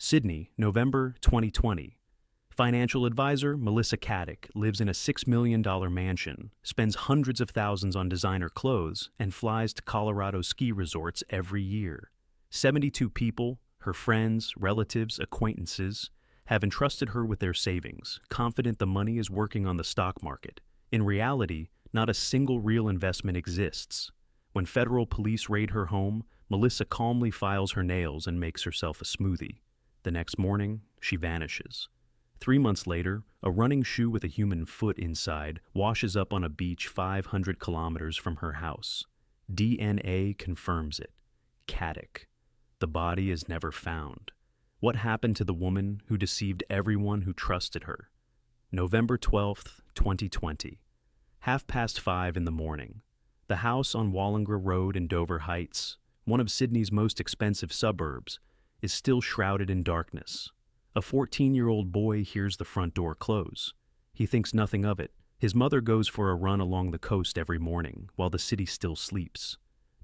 Sydney, November 2020. Financial advisor Melissa Caddick lives in a $6 million mansion, spends hundreds of thousands on designer clothes, and flies to Colorado ski resorts every year. 72 people, her friends, relatives, acquaintances, have entrusted her with their savings, confident the money is working on the stock market. In reality, not a single real investment exists. When federal police raid her home, Melissa calmly files her nails and makes herself a smoothie. The next morning, she vanishes. 3 months later, a running shoe with a human foot inside washes up on a beach 500 kilometers from her house. DNA confirms it. Caddick. The body is never found. What happened to the woman who deceived everyone who trusted her? November 12th, 2020. 5:30 in the morning. The house on Wallingra Road in Dover Heights, one of Sydney's most expensive suburbs, is still shrouded in darkness. A 14-year-old boy hears the front door close. He thinks nothing of it. His mother goes for a run along the coast every morning while the city still sleeps.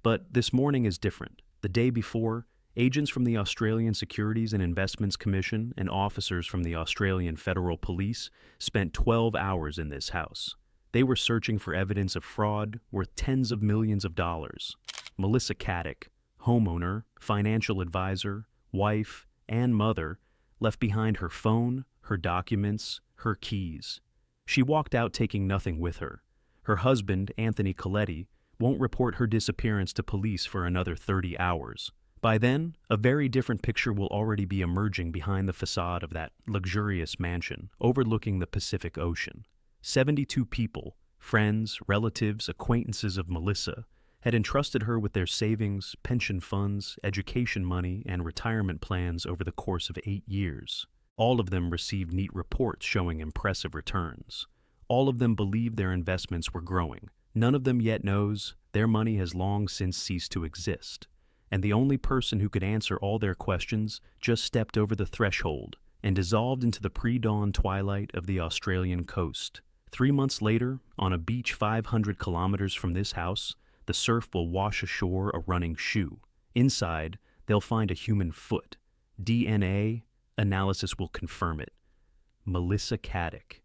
But this morning is different. The day before, agents from the Australian Securities and Investments Commission and officers from the Australian Federal Police spent 12 hours in this house. They were searching for evidence of fraud worth tens of millions of dollars. Melissa Caddick, homeowner, financial advisor, wife, and mother, left behind her phone, her documents, her keys. She walked out taking nothing with her. Her husband, Anthony Coletti, won't report her disappearance to police for another 30 hours. By then, a very different picture will already be emerging behind the facade of that luxurious mansion overlooking the Pacific Ocean. 72 people, friends, relatives, acquaintances of Melissa, had entrusted her with their savings, pension funds, education money, and retirement plans over the course of 8 years. All of them received neat reports showing impressive returns. All of them believed their investments were growing. None of them yet knows their money has long since ceased to exist. And the only person who could answer all their questions just stepped over the threshold and dissolved into the pre-dawn twilight of the Australian coast. 3 months later, on a beach 500 kilometers from this house, the surf will wash ashore a running shoe. Inside, they'll find a human foot. DNA analysis will confirm it. Melissa Caddick.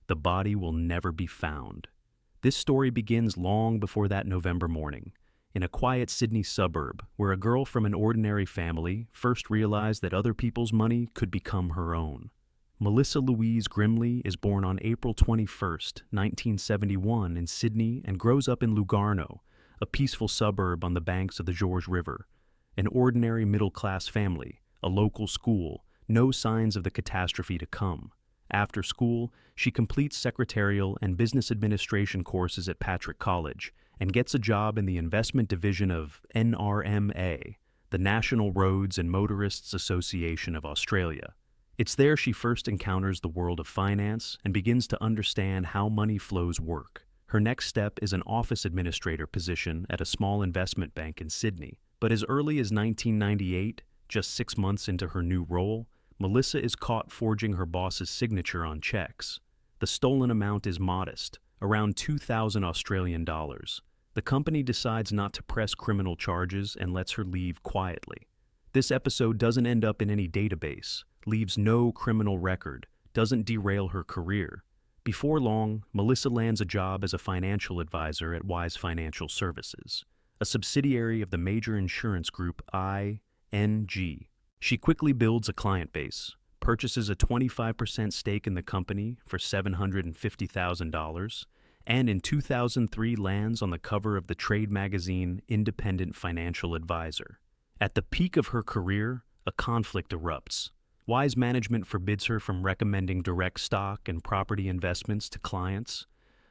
The body will never be found. This story begins long before that November morning, in a quiet Sydney suburb where a girl from an ordinary family first realized that other people's money could become her own. Melissa Louise Grimley is born on April 21st, 1971 in Sydney and grows up in Lugarno, a peaceful suburb on the banks of the George River. An ordinary middle-class family, a local school, no signs of the catastrophe to come. After school, she completes secretarial and business administration courses at Patrick College and gets a job in the investment division of NRMA, the National Roads and Motorists Association of Australia. It's there she first encounters the world of finance and begins to understand how money flows work. Her next step is an office administrator position at a small investment bank in Sydney. But as early as 1998, just 6 months into her new role, Melissa is caught forging her boss's signature on checks. The stolen amount is modest, around 2,000 Australian dollars. The company decides not to press criminal charges and lets her leave quietly. This episode doesn't end up in any database, leaves no criminal record, doesn't derail her career. Before long, Melissa lands a job as a financial advisor at Wise Financial Services, a subsidiary of the major insurance group ING. She quickly builds a client base, purchases a 25% stake in the company for $750,000, and in 2003 lands on the cover of the trade magazine Independent Financial Advisor. At the peak of her career, a conflict erupts. Wise management forbids her from recommending direct stock and property investments to clients.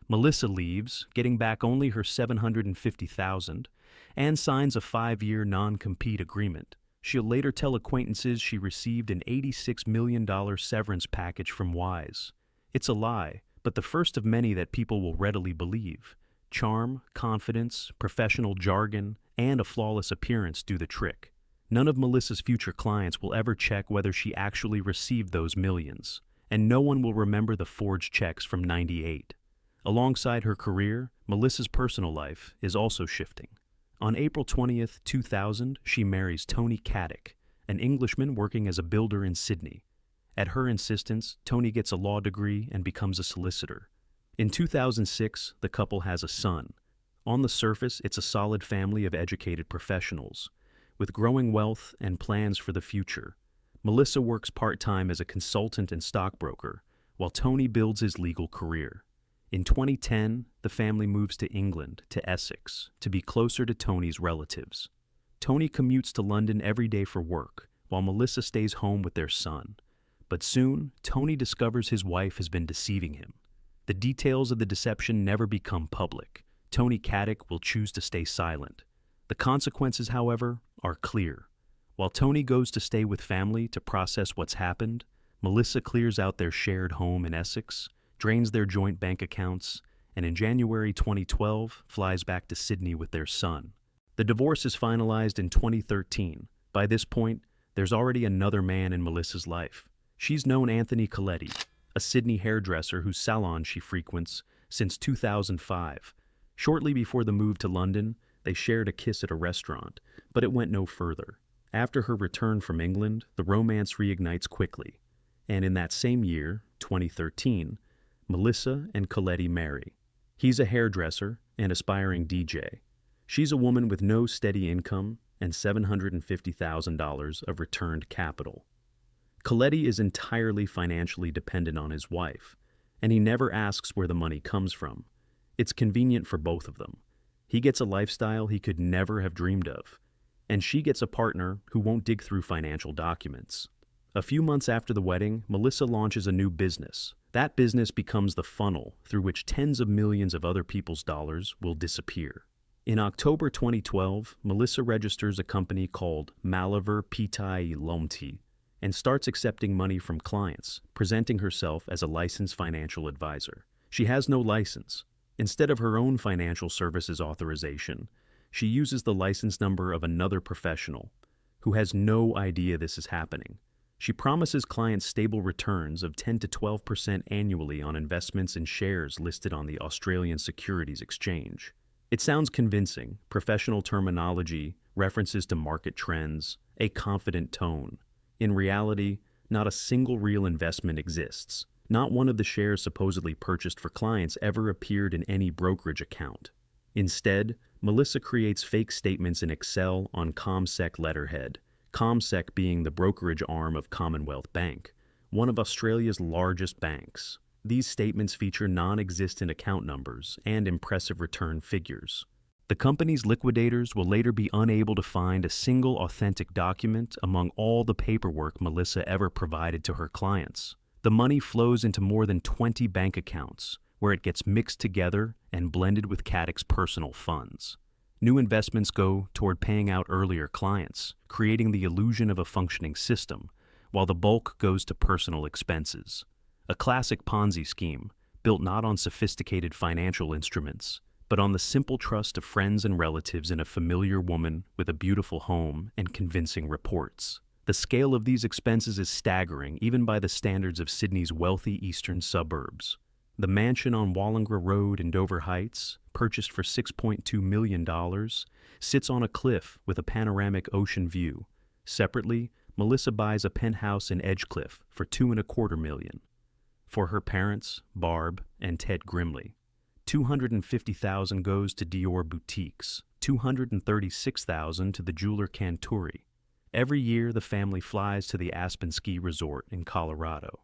Melissa leaves, getting back only her $750,000, and signs a 5-year non-compete agreement. She'll later tell acquaintances she received an $86 million severance package from Wise. It's a lie, but the first of many that people will readily believe. Charm, confidence, professional jargon, and a flawless appearance do the trick. None of Melissa's future clients will ever check whether she actually received those millions, and no one will remember the forged checks from '98. Alongside her career, Melissa's personal life is also shifting. On April 20th, 2000, she marries Tony Caddick, an Englishman working as a builder in Sydney. At her insistence, Tony gets a law degree and becomes a solicitor. In 2006, the couple has a son. On the surface, it's a solid family of educated professionals, with growing wealth and plans for the future. Melissa works part-time as a consultant and stockbroker, while Tony builds his legal career. In 2010, the family moves to England, to Essex, to be closer to Tony's relatives. Tony commutes to London every day for work, while Melissa stays home with their son. But soon, Tony discovers his wife has been deceiving him. The details of the deception never become public. Tony Caddick will choose to stay silent. The consequences, however, are clear. While Tony goes to stay with family to process what's happened, Melissa clears out their shared home in Essex, drains their joint bank accounts, and in January 2012 flies back to Sydney with their son. The divorce is finalized in 2013. By this point, there's already another man in Melissa's life. She's known Anthony Coletti, a Sydney hairdresser whose salon she frequents since 2005. Shortly before the move to London, they shared a kiss at a restaurant, but it went no further. After her return from England, the romance reignites quickly. And in that same year, 2013, Melissa and Coletti marry. He's a hairdresser and aspiring DJ. She's a woman with no steady income and $750,000 of returned capital. Coletti is entirely financially dependent on his wife, and he never asks where the money comes from. It's convenient for both of them. He gets a lifestyle he could never have dreamed of, and she gets a partner who won't dig through financial documents. A few months after the wedding, Melissa launches a new business. That business becomes the funnel through which tens of millions of other people's dollars will disappear. In October 2012, Melissa registers a company called Malaver Pitai Lomti and starts accepting money from clients, presenting herself as a licensed financial advisor. She has no license. Instead of her own financial services authorization, she uses the license number of another professional who has no idea this is happening. She promises clients stable returns of 10 to 12% annually on investments in shares listed on the Australian Securities Exchange. It sounds convincing, professional terminology, references to market trends, a confident tone. In reality, not a single real investment exists. Not one of the shares supposedly purchased for clients ever appeared in any brokerage account. Instead, Melissa creates fake statements in Excel on CommSec letterhead, CommSec being the brokerage arm of Commonwealth Bank, one of Australia's largest banks. These statements feature non-existent account numbers and impressive return figures. The company's liquidators will later be unable to find a single authentic document among all the paperwork Melissa ever provided to her clients. The money flows into more than 20 bank accounts, where it gets mixed together and blended with Caddick's personal funds. New investments go toward paying out earlier clients, creating the illusion of a functioning system, while the bulk goes to personal expenses. A classic Ponzi scheme, built not on sophisticated financial instruments, but on the simple trust of friends and relatives in a familiar woman with a beautiful home and convincing reports. The scale of these expenses is staggering, even by the standards of Sydney's wealthy eastern suburbs. The mansion on Wallingra Road in Dover Heights, purchased for $6.2 million, sits on a cliff with a panoramic ocean view. Separately, Melissa buys a penthouse in Edgecliff for $2.25 million. For her parents, Barb and Ted Grimley, $250,000 goes to Dior boutiques, $236,000 to the jeweler Canturi. Every year, the family flies to the Aspen Ski Resort in Colorado.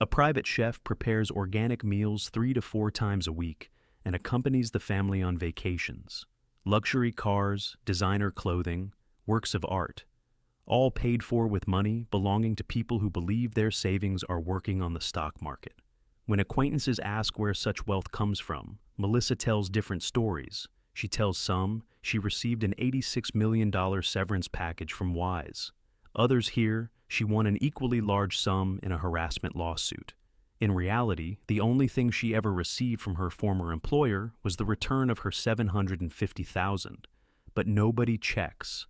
A private chef prepares organic meals 3 to 4 times a week and accompanies the family on vacations. Luxury cars, designer clothing, works of art, all paid for with money belonging to people who believe their savings are working on the stock market. When acquaintances ask where such wealth comes from, Melissa tells different stories. She tells some she received an $86 million severance package from Wise. Others hear she won an equally large sum in a harassment lawsuit. In reality, the only thing she ever received from her former employer was the return of her $750,000. But nobody checks.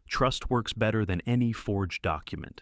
Trust works better than any forged document.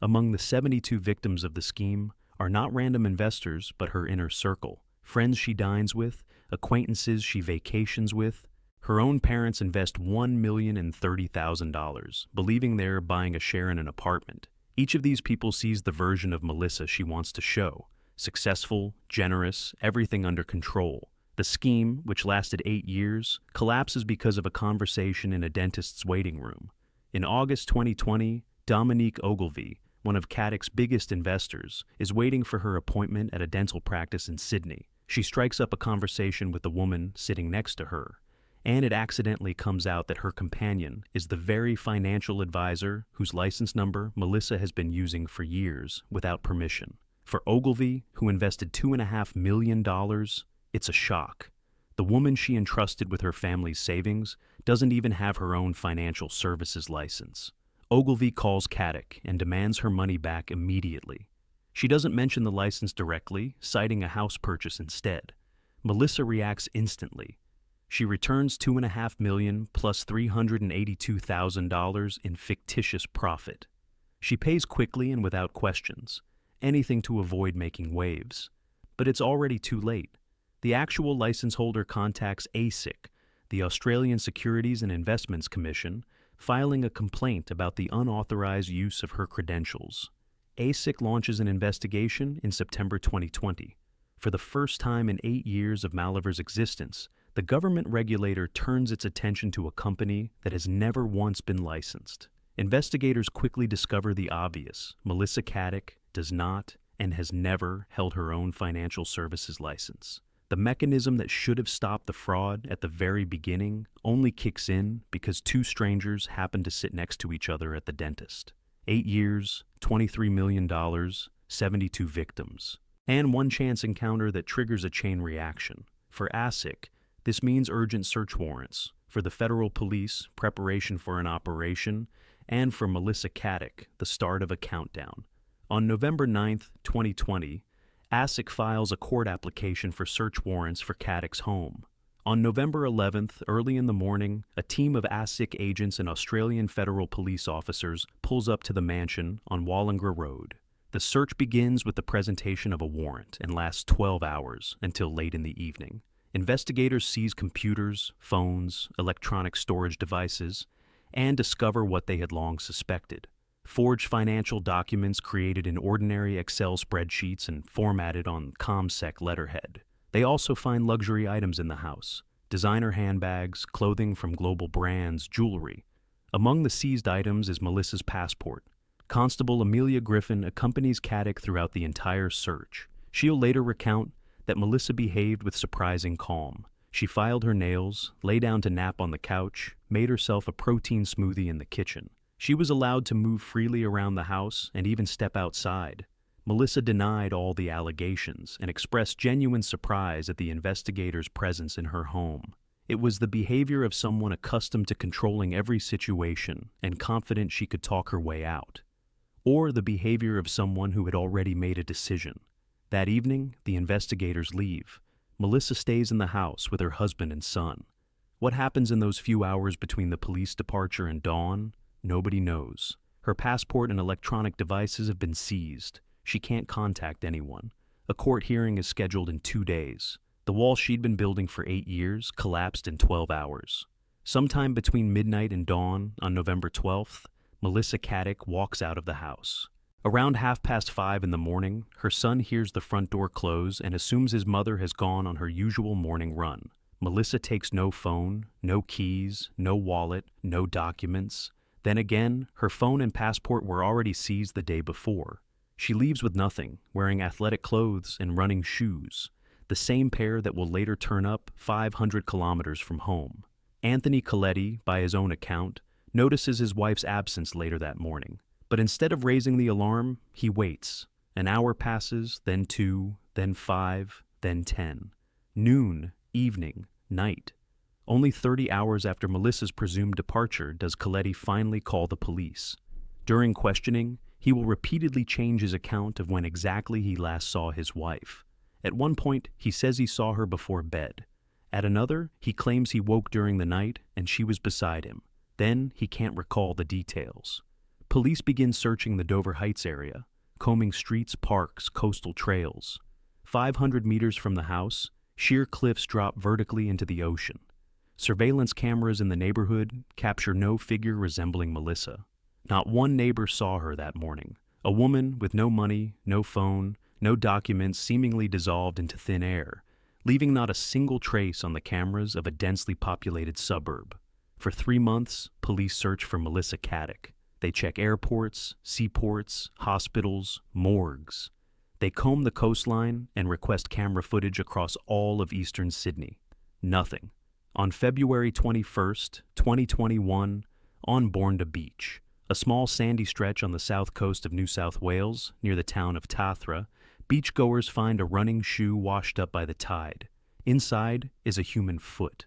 Among the 72 victims of the scheme are not random investors, but her inner circle, friends she dines with, acquaintances she vacations with, Her own parents invest $1,030,000, believing they're buying a share in an apartment. Each of these people sees the version of Melissa she wants to show. Successful, generous, everything under control. The scheme, which lasted 8 years, collapses because of a conversation in a dentist's waiting room. In August 2020, Dominique Ogilvy, one of Caddick's biggest investors, is waiting for her appointment at a dental practice in Sydney. She strikes up a conversation with the woman sitting next to her, and it accidentally comes out that her companion is the very financial advisor whose license number Melissa has been using for years without permission. For Ogilvy, who invested $2.5 million, it's a shock. The woman she entrusted with her family's savings doesn't even have her own financial services license. Ogilvy calls Caddick and demands her money back immediately. She doesn't mention the license directly, citing a house purchase instead. Melissa reacts instantly. She returns $2.5 million plus $382,000 in fictitious profit. She pays quickly and without questions, anything to avoid making waves. But it's already too late. The actual license holder contacts ASIC, the Australian Securities and Investments Commission, filing a complaint about the unauthorized use of her credentials. ASIC launches an investigation in September 2020. For the first time in 8 years of Maliver's existence, the government regulator turns its attention to a company that has never once been licensed. Investigators quickly discover the obvious. Melissa Caddick does not and has never held her own financial services license. The mechanism that should have stopped the fraud at the very beginning only kicks in because two strangers happen to sit next to each other at the dentist. 8 years, $23 million, 72 victims, and one chance encounter that triggers a chain reaction. For ASIC, this means urgent search warrants. For the federal police, preparation for an operation, and for Melissa Caddick, the start of a countdown. On November 9, 2020, ASIC files a court application for search warrants for Caddick's home. On November 11th, early in the morning, a team of ASIC agents and Australian federal police officers pulls up to the mansion on Wallingra Road. The search begins with the presentation of a warrant and lasts 12 hours until late in the evening. Investigators seize computers, phones, electronic storage devices, and discover what they had long suspected. Forged financial documents created in ordinary Excel spreadsheets and formatted on ComSec letterhead. They also find luxury items in the house: designer handbags, clothing from global brands, jewelry. Among the seized items is Melissa's passport. Constable Amelia Griffin accompanies Caddick throughout the entire search. She'll later recount that Melissa behaved with surprising calm. She filed her nails, lay down to nap on the couch, made herself a protein smoothie in the kitchen. She was allowed to move freely around the house and even step outside. Melissa denied all the allegations and expressed genuine surprise at the investigators' presence in her home. It was the behavior of someone accustomed to controlling every situation and confident she could talk her way out. Or the behavior of someone who had already made a decision. That evening, the investigators leave. Melissa stays in the house with her husband and son. What happens in those few hours between the police departure and dawn? Nobody knows. Her passport and electronic devices have been seized. She can't contact anyone. A court hearing is scheduled in 2 days. The wall she'd been building for 8 years collapsed in 12 hours. Sometime between midnight and dawn on November 12th, Melissa Caddick walks out of the house. Around 5:30 in the morning, her son hears the front door close and assumes his mother has gone on her usual morning run. Melissa takes no phone, no keys, no wallet, no documents. Then again, her phone and passport were already seized the day before. She leaves with nothing, wearing athletic clothes and running shoes, the same pair that will later turn up 500 kilometers from home. Anthony Coletti, by his own account, notices his wife's absence later that morning. But instead of raising the alarm, he waits. An hour passes, then 2, then 5, then 10. Noon, evening, night. Only 30 hours after Melissa's presumed departure does Coletti finally call the police. During questioning, he will repeatedly change his account of when exactly he last saw his wife. At one point, he says he saw her before bed. At another, he claims he woke during the night and she was beside him. Then, he can't recall the details. Police begin searching the Dover Heights area, combing streets, parks, coastal trails. 500 meters from the house, sheer cliffs drop vertically into the ocean. Surveillance cameras in the neighborhood capture no figure resembling Melissa. Not one neighbor saw her that morning. A woman with no money, no phone, no documents, seemingly dissolved into thin air, leaving not a single trace on the cameras of a densely populated suburb. For 3 months, police search for Melissa Caddick. They check airports, seaports, hospitals, morgues. They comb the coastline and request camera footage across all of eastern Sydney. Nothing. On February 21st, 2021, on Bourne Beach, a small sandy stretch on the south coast of New South Wales, near the town of Tathra, beachgoers find a running shoe washed up by the tide. Inside is a human foot.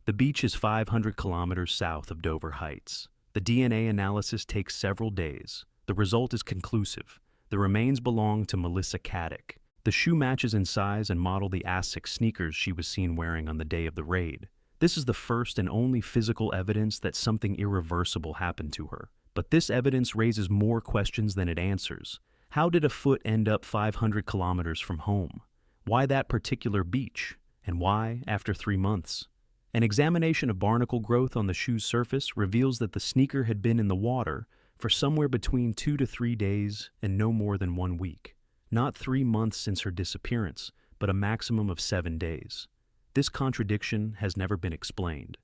The beach is 500 kilometers south of Dover Heights. The DNA analysis takes several days. The result is conclusive. The remains belong to Melissa Caddick. The shoe matches in size and model the Asics sneakers she was seen wearing on the day of the raid. This is the first and only physical evidence that something irreversible happened to her. But this evidence raises more questions than it answers. How did a foot end up 500 kilometers from home? Why that particular beach? And why after 3 months? An examination of barnacle growth on the shoe's surface reveals that the sneaker had been in the water for somewhere between 2 to 3 days and no more than 1 week. Not 3 months since her disappearance, but a maximum of 7 days. This contradiction has never been explained.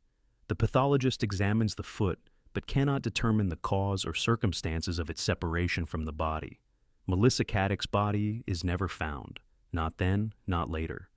The pathologist examines the foot, but cannot determine the cause or circumstances of its separation from the body. Melissa Caddick's body is never found. Not then, not later.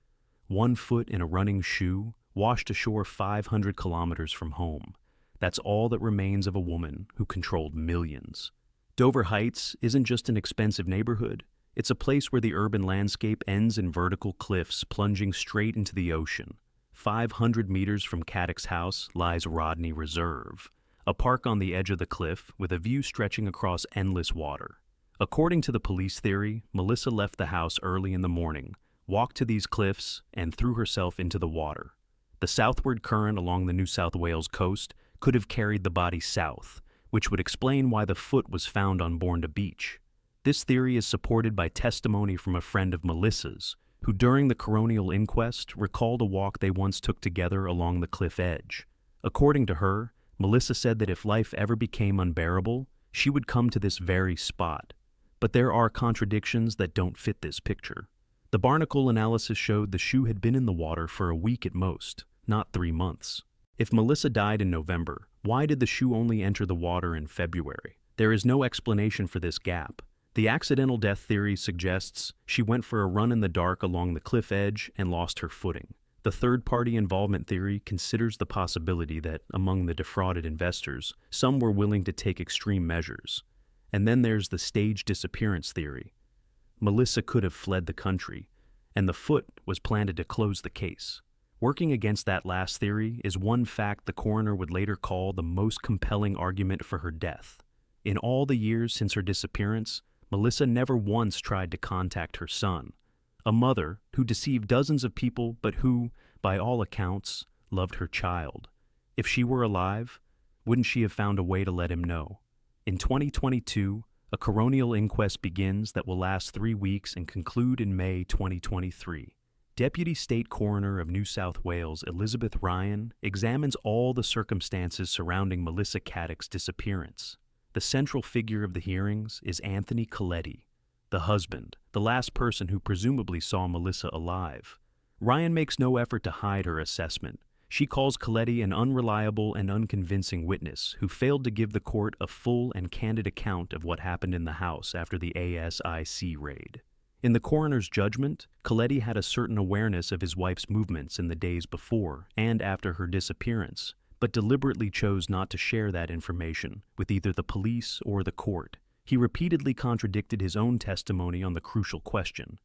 1 foot in a running shoe, washed ashore 500 kilometers from home. That's all that remains of a woman who controlled millions. Dover Heights isn't just an expensive neighborhood. It's a place where the urban landscape ends in vertical cliffs plunging straight into the ocean. 500 meters from Caddick's house lies Rodney Reserve, a park on the edge of the cliff with a view stretching across endless water. According to the police theory, Melissa left the house early in the morning, walked to these cliffs, and threw herself into the water. The southward current along the New South Wales coast could have carried the body south, which would explain why the foot was found on Bourne Beach. This theory is supported by testimony from a friend of Melissa's, who during the coronial inquest recalled a walk they once took together along the cliff edge. According to her, Melissa said that if life ever became unbearable, she would come to this very spot. But there are contradictions that don't fit this picture. The barnacle analysis showed the shoe had been in the water for a week at most, not 3 months. If Melissa died in November, why did the shoe only enter the water in February? There is no explanation for this gap. The accidental death theory suggests she went for a run in the dark along the cliff edge and lost her footing. The third-party involvement theory considers the possibility that, among the defrauded investors, some were willing to take extreme measures. And then there's the staged disappearance theory. Melissa could have fled the country, and the foot was planted to close the case. Working against that last theory is one fact the coroner would later call the most compelling argument for her death. In all the years since her disappearance, Melissa never once tried to contact her son, a mother who deceived dozens of people but who, by all accounts, loved her child. If she were alive, wouldn't she have found a way to let him know? In 2022, a coronial inquest begins that will last 3 weeks and conclude in May 2023. Deputy State Coroner of New South Wales Elizabeth Ryan examines all the circumstances surrounding Melissa Caddick's disappearance. The central figure of the hearings is Anthony Coletti, the husband, the last person who presumably saw Melissa alive. Ryan makes no effort to hide her assessment. She calls Coletti an unreliable and unconvincing witness who failed to give the court a full and candid account of what happened in the house after the ASIC raid. In the coroner's judgment, Coletti had a certain awareness of his wife's movements in the days before and after her disappearance, but deliberately chose not to share that information with either the police or the court. He repeatedly contradicted his own testimony on the crucial question: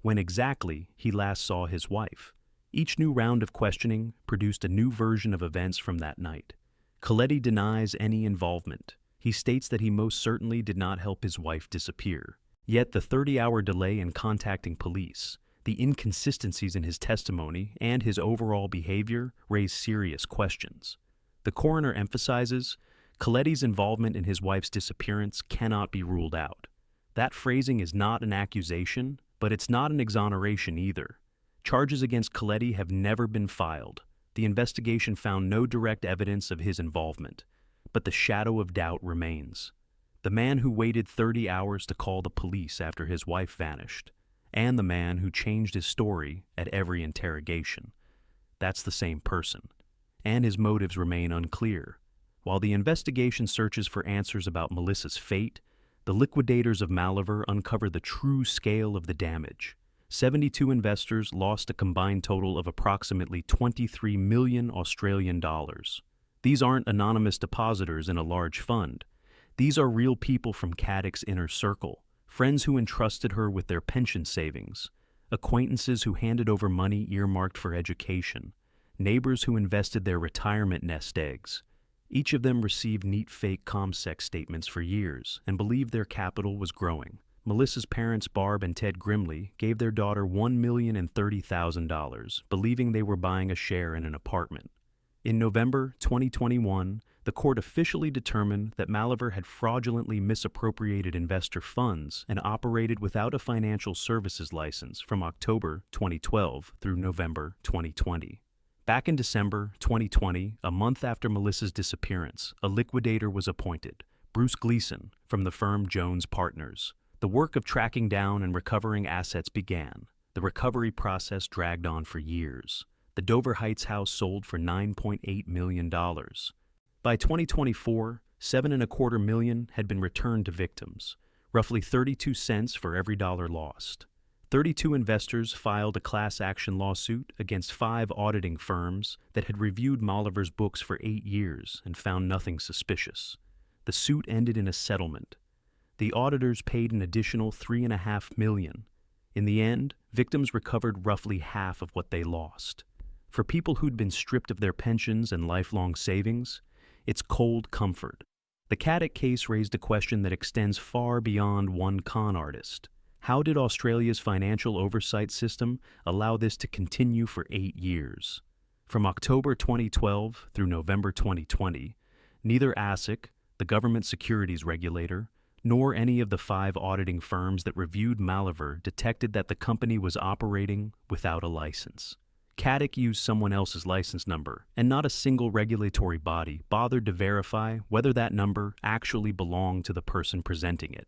when exactly he last saw his wife. Each new round of questioning produced a new version of events from that night. Coletti denies any involvement. He states that he most certainly did not help his wife disappear. Yet the 30-hour delay in contacting police, the inconsistencies in his testimony, and his overall behavior raise serious questions. The coroner emphasizes Coletti's involvement in his wife's disappearance cannot be ruled out. That phrasing is not an accusation, but it's not an exoneration either. Charges against Coletti have never been filed. The investigation found no direct evidence of his involvement, but the shadow of doubt remains. The man who waited 30 hours to call the police after his wife vanished, and the man who changed his story at every interrogation. That's the same person, and his motives remain unclear. While the investigation searches for answers about Melissa's fate, the liquidators of Maliver uncover the true scale of the damage. 72 investors lost a combined total of approximately 23 million Australian dollars. These aren't anonymous depositors in a large fund. These are real people from Caddick's inner circle, friends who entrusted her with their pension savings, acquaintances who handed over money earmarked for education, neighbors who invested their retirement nest eggs. Each of them received neat fake ComSec statements for years and believed their capital was growing. Melissa's parents, Barb and Ted Grimley, gave their daughter $1,030,000, believing they were buying a share in an apartment. In November 2021, the court officially determined that Maliver had fraudulently misappropriated investor funds and operated without a financial services license from October 2012 through November 2020. Back in December 2020, a month after Melissa's disappearance, a liquidator was appointed, Bruce Gleason, from the firm Jones Partners. The work of tracking down and recovering assets began. The recovery process dragged on for years. The Dover Heights house sold for $9.8 million. By 2024, $7.25 million had been returned to victims, roughly 32 cents for every dollar lost. 32 investors filed a class action lawsuit against 5 auditing firms that had reviewed Maliver's books for 8 years and found nothing suspicious. The suit ended in a settlement. The auditors paid an additional $3.5 million. In the end, victims recovered roughly half of what they lost. For people who'd been stripped of their pensions and lifelong savings, it's cold comfort. The Caddick case raised a question that extends far beyond one con artist. How did Australia's financial oversight system allow this to continue for 8 years? From October 2012 through November 2020, neither ASIC, the government securities regulator, nor any of the 5 auditing firms that reviewed Maliver detected that the company was operating without a license. Caddick used someone else's license number, and not a single regulatory body bothered to verify whether that number actually belonged to the person presenting it.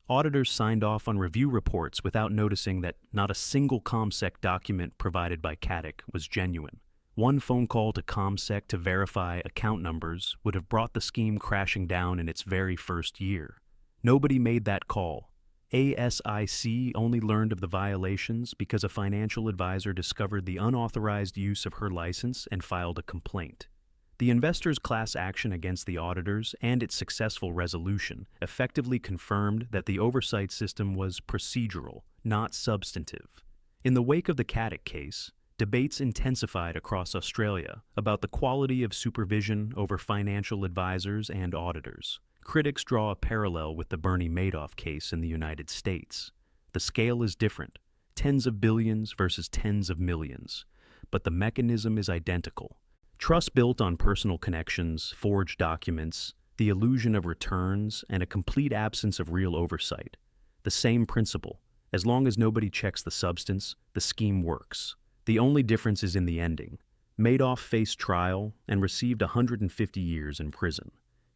Auditors signed off on review reports without noticing that not a single ComSec document provided by Caddick was genuine. One phone call to ComSec to verify account numbers would have brought the scheme crashing down in its very first year. Nobody made that call. ASIC only learned of the violations because a financial advisor discovered the unauthorized use of her license and filed a complaint. The investors' class action against the auditors and its successful resolution effectively confirmed that the oversight system was procedural, not substantive. In the wake of the Caddick case, debates intensified across Australia about the quality of supervision over financial advisors and auditors. Critics draw a parallel with the Bernie Madoff case in the United States. The scale is different, tens of billions versus tens of millions, but the mechanism is identical. Trust built on personal connections, forged documents, the illusion of returns, and a complete absence of real oversight. The same principle. As long as nobody checks the substance, the scheme works. The only difference is in the ending. Madoff faced trial and received 150 years in prison.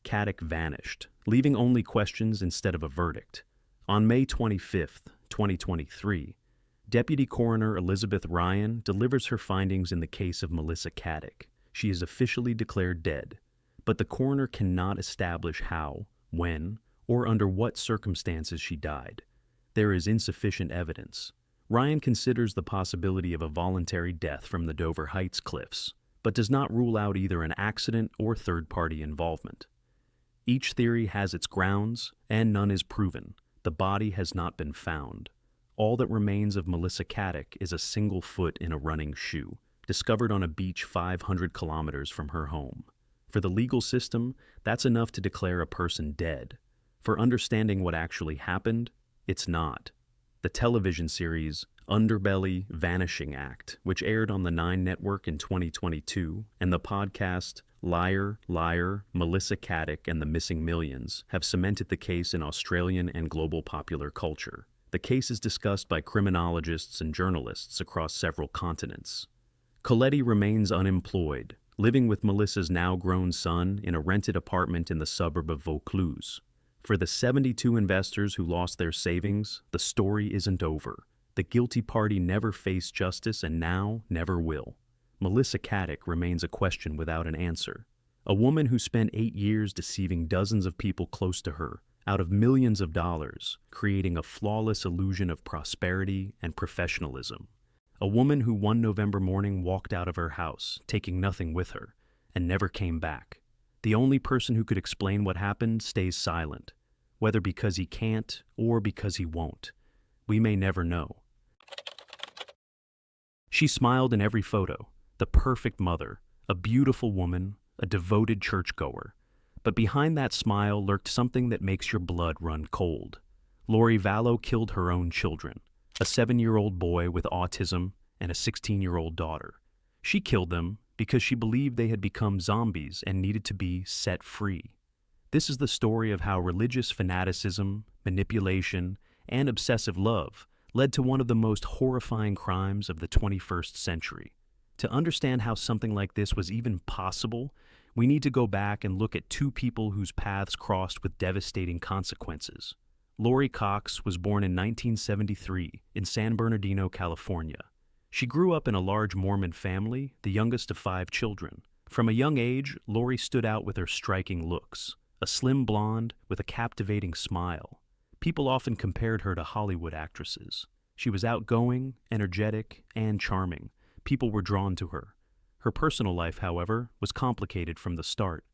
Caddick vanished, leaving only questions instead of a verdict. On May 25, 2023, Deputy Coroner Elizabeth Ryan delivers her findings in the case of Melissa Caddick. She is officially declared dead, but the coroner cannot establish how, when, or under what circumstances she died. There is insufficient evidence. Ryan considers the possibility of a voluntary death from the Dover Heights cliffs, but does not rule out either an accident or third-party involvement. Each theory has its grounds, and none is proven. The body has not been found. All that remains of Melissa Caddick is a single foot in a running shoe, discovered on a beach 500 kilometers from her home. For the legal system, that's enough to declare a person dead. For understanding what actually happened, it's not. The television series Underbelly Vanishing Act, which aired on the 9 network in 2022, and the podcast Liar, Liar, Melissa Caddick and the Missing Millions have cemented the case in Australian and global popular culture. The case is discussed by criminologists and journalists across several continents. Coletti remains unemployed, living with Melissa's now-grown son in a rented apartment in the suburb of Vaucluse. For the 72 investors who lost their savings, the story isn't over. The guilty party never faced justice and now never will. Melissa Caddick remains a question without an answer. A woman who spent 8 years deceiving dozens of people close to her, out of millions of dollars, creating a flawless illusion of prosperity and professionalism. A woman who one November morning walked out of her house, taking nothing with her, and never came back. The only person who could explain what happened stays silent, whether because he can't or because he won't. We may never know. She smiled in every photo, the perfect mother, a beautiful woman, a devoted churchgoer. But behind that smile lurked something that makes your blood run cold. Lori Vallow killed her own children, a 7-year-old boy with autism and a 16-year-old daughter. She killed them because she believed they had become zombies and needed to be set free. This is the story of how religious fanaticism, manipulation, and obsessive love led to one of the most horrifying crimes of the 21st century. To understand how something like this was even possible, we need to go back and look at two people whose paths crossed with devastating consequences. Lori Cox was born in 1973 in San Bernardino, California. She grew up in a large Mormon family, the youngest of 5 children. From a young age, Lori stood out with her striking looks, a slim blonde with a captivating smile. People often compared her to Hollywood actresses. She was outgoing, energetic, and charming. People were drawn to her. Her personal life, however, was complicated from the start.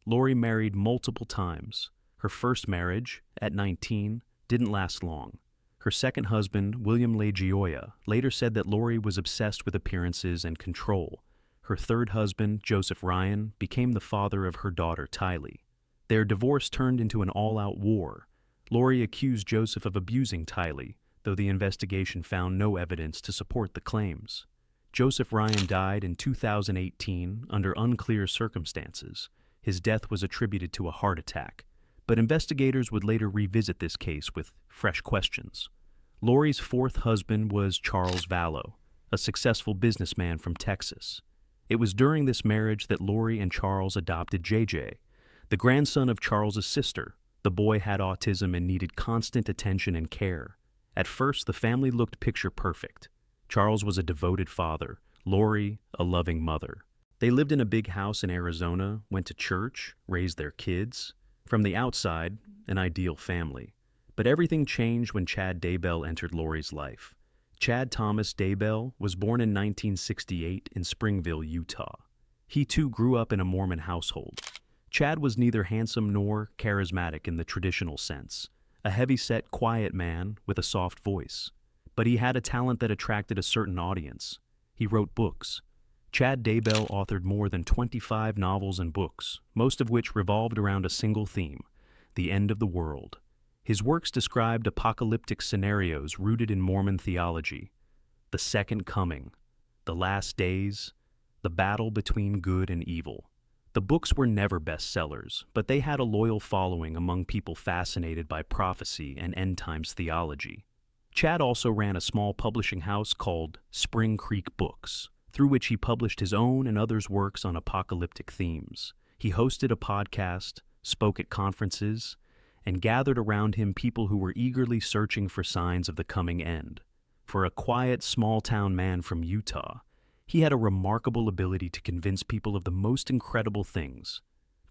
Lori married multiple times. Her first marriage, at 19, didn't last long. Her second husband, William LaGioia, later said that Lori was obsessed with appearances and control. Her third husband, Joseph Ryan, became the father of her daughter, Tylee. Their divorce turned into an all-out war. Lori accused Joseph of abusing Tylee, though the investigation found no evidence to support the claims. Joseph Ryan died in 2018 under unclear circumstances. His death was attributed to a heart attack, but investigators would later revisit this case with fresh questions. Lori's fourth husband was Charles Vallow, a successful businessman from Texas. It was during this marriage that Lori and Charles adopted JJ, the grandson of Charles's sister. The boy had autism and needed constant attention and care. At first, the family looked picture perfect. Charles was a devoted father, Lori a loving mother. They lived in a big house in Arizona, went to church, raised their kids. From the outside, an ideal family. But everything changed when Chad Daybell entered Lori's life. Chad Thomas Daybell was born in 1968 in Springville, Utah. He too grew up in a Mormon household. Chad was neither handsome nor charismatic in the traditional sense, a heavy-set, quiet man with a soft voice. But he had a talent that attracted a certain audience. He wrote books. Chad Daybell authored more than 25 novels and books, most of which revolved around a single theme, the end of the world. His works described apocalyptic scenarios rooted in Mormon theology, the second coming, the last days, the battle between good and evil. The books were never bestsellers, but they had a loyal following among people fascinated by prophecy and end-times theology. Chad also ran a small publishing house called Spring Creek Books, through which he published his own and others' works on apocalyptic themes. He hosted a podcast, spoke at conferences, and gathered around him people who were eagerly searching for signs of the coming end. For a quiet, small-town man from Utah, he had a remarkable ability to convince people of the most incredible things.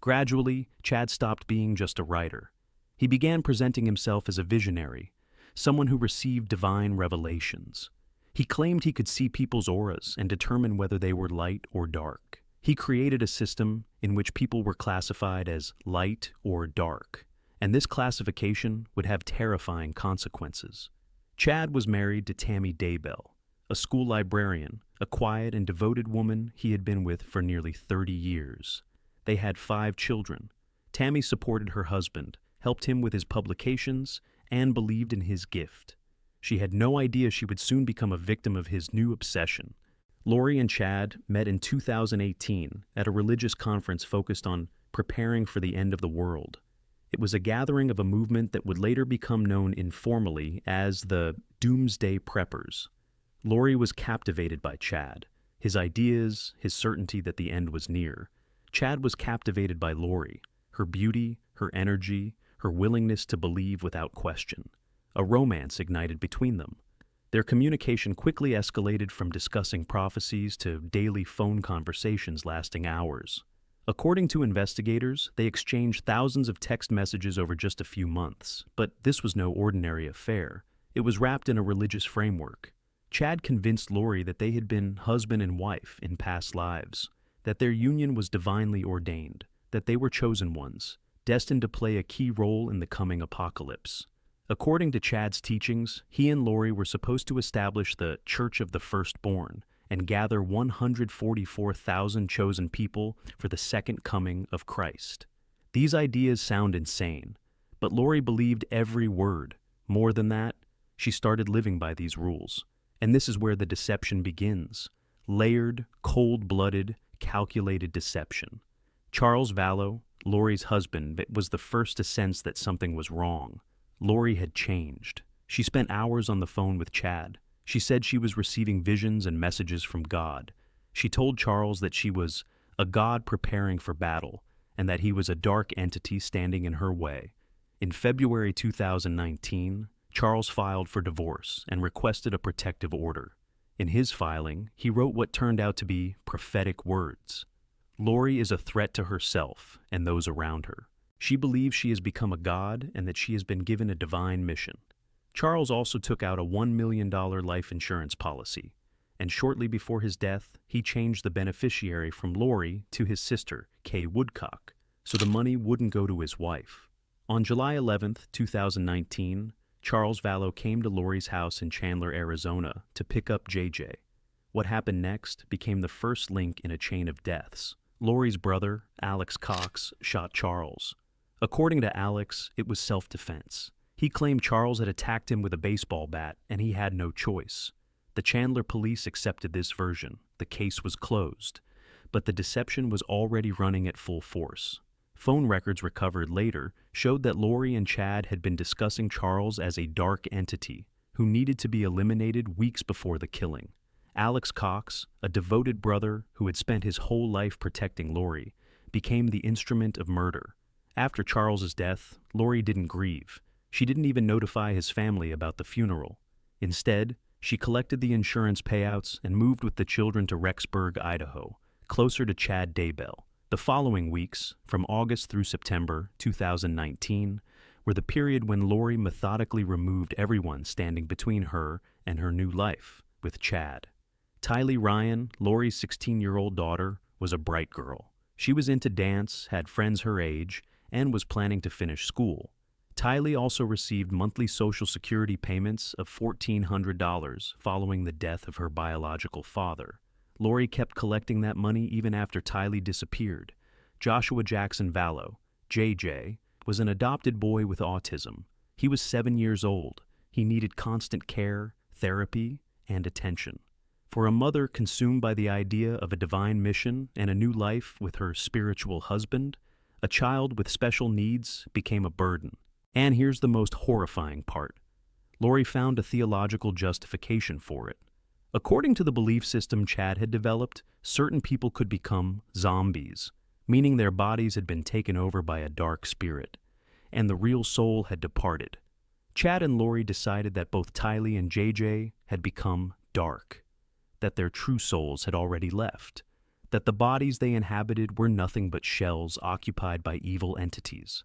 Gradually, Chad stopped being just a writer. He began presenting himself as a visionary, someone who received divine revelations. He claimed he could see people's auras and determine whether they were light or dark. He created a system in which people were classified as light or dark, and this classification would have terrifying consequences. Chad was married to Tammy Daybell, a school librarian, a quiet and devoted woman he had been with for nearly 30 years. They had 5 children. Tammy supported her husband, helped him with his publications, and believed in his gift. She had no idea she would soon become a victim of his new obsession. Lori and Chad met in 2018 at a religious conference focused on preparing for the end of the world. It was a gathering of a movement that would later become known informally as the Doomsday Preppers. Lori was captivated by Chad. His ideas, his certainty that the end was near. Chad was captivated by Lori, her beauty, her energy, her willingness to believe without question. A romance ignited between them. Their communication quickly escalated from discussing prophecies to daily phone conversations lasting hours. According to investigators, they exchanged thousands of text messages over just a few months, but this was no ordinary affair. It was wrapped in a religious framework. Chad convinced Lori that they had been husband and wife in past lives, that their union was divinely ordained, that they were chosen ones, destined to play a key role in the coming apocalypse. According to Chad's teachings, he and Lori were supposed to establish the Church of the Firstborn and gather 144,000 chosen people for the second coming of Christ. These ideas sound insane, but Lori believed every word. More than that, she started living by these rules. And this is where the deception begins. Layered, cold-blooded, calculated deception. Charles Vallow, Lori's husband, was the first to sense that something was wrong. Lori had changed. She spent hours on the phone with Chad. She said she was receiving visions and messages from God. She told Charles that she was a god preparing for battle, and that he was a dark entity standing in her way. In February 2019, Charles filed for divorce and requested a protective order. In his filing, he wrote what turned out to be prophetic words. Lori is a threat to herself and those around her. She believes she has become a god and that she has been given a divine mission. Charles also took out a $1 million life insurance policy, and shortly before his death, he changed the beneficiary from Lori to his sister, Kay Woodcock, so the money wouldn't go to his wife. On July 11, 2019, Charles Vallow came to Lori's house in Chandler, Arizona, to pick up JJ. What happened next became the first link in a chain of deaths. Lori's brother, Alex Cox, shot Charles. According to Alex, it was self-defense. He claimed Charles had attacked him with a baseball bat, and he had no choice. The Chandler police accepted this version. The case was closed. But the deception was already running at full force. Phone records recovered later showed that Lori and Chad had been discussing Charles as a dark entity who needed to be eliminated weeks before the killing. Alex Cox, a devoted brother who had spent his whole life protecting Lori, became the instrument of murder. After Charles's death, Lori didn't grieve. She didn't even notify his family about the funeral. Instead, she collected the insurance payouts and moved with the children to Rexburg, Idaho, closer to Chad Daybell. The following weeks, from August through September 2019, were the period when Lori methodically removed everyone standing between her and her new life with Chad. Tylee Ryan, Lori's 16-year-old daughter, was a bright girl. She was into dance, had friends her age, and was planning to finish school. Tylee also received monthly Social Security payments of $1,400 following the death of her biological father. Lori kept collecting that money even after Tylee disappeared. Joshua Jackson Vallow, JJ, was an adopted boy with autism. He was 7 years old. He needed constant care, therapy, and attention. For a mother consumed by the idea of a divine mission and a new life with her spiritual husband, a child with special needs became a burden. And here's the most horrifying part. Lori found a theological justification for it. According to the belief system Chad had developed, certain people could become zombies, meaning their bodies had been taken over by a dark spirit, and the real soul had departed. Chad and Lori decided that both Tylee and JJ had become dark, that their true souls had already left, that the bodies they inhabited were nothing but shells occupied by evil entities.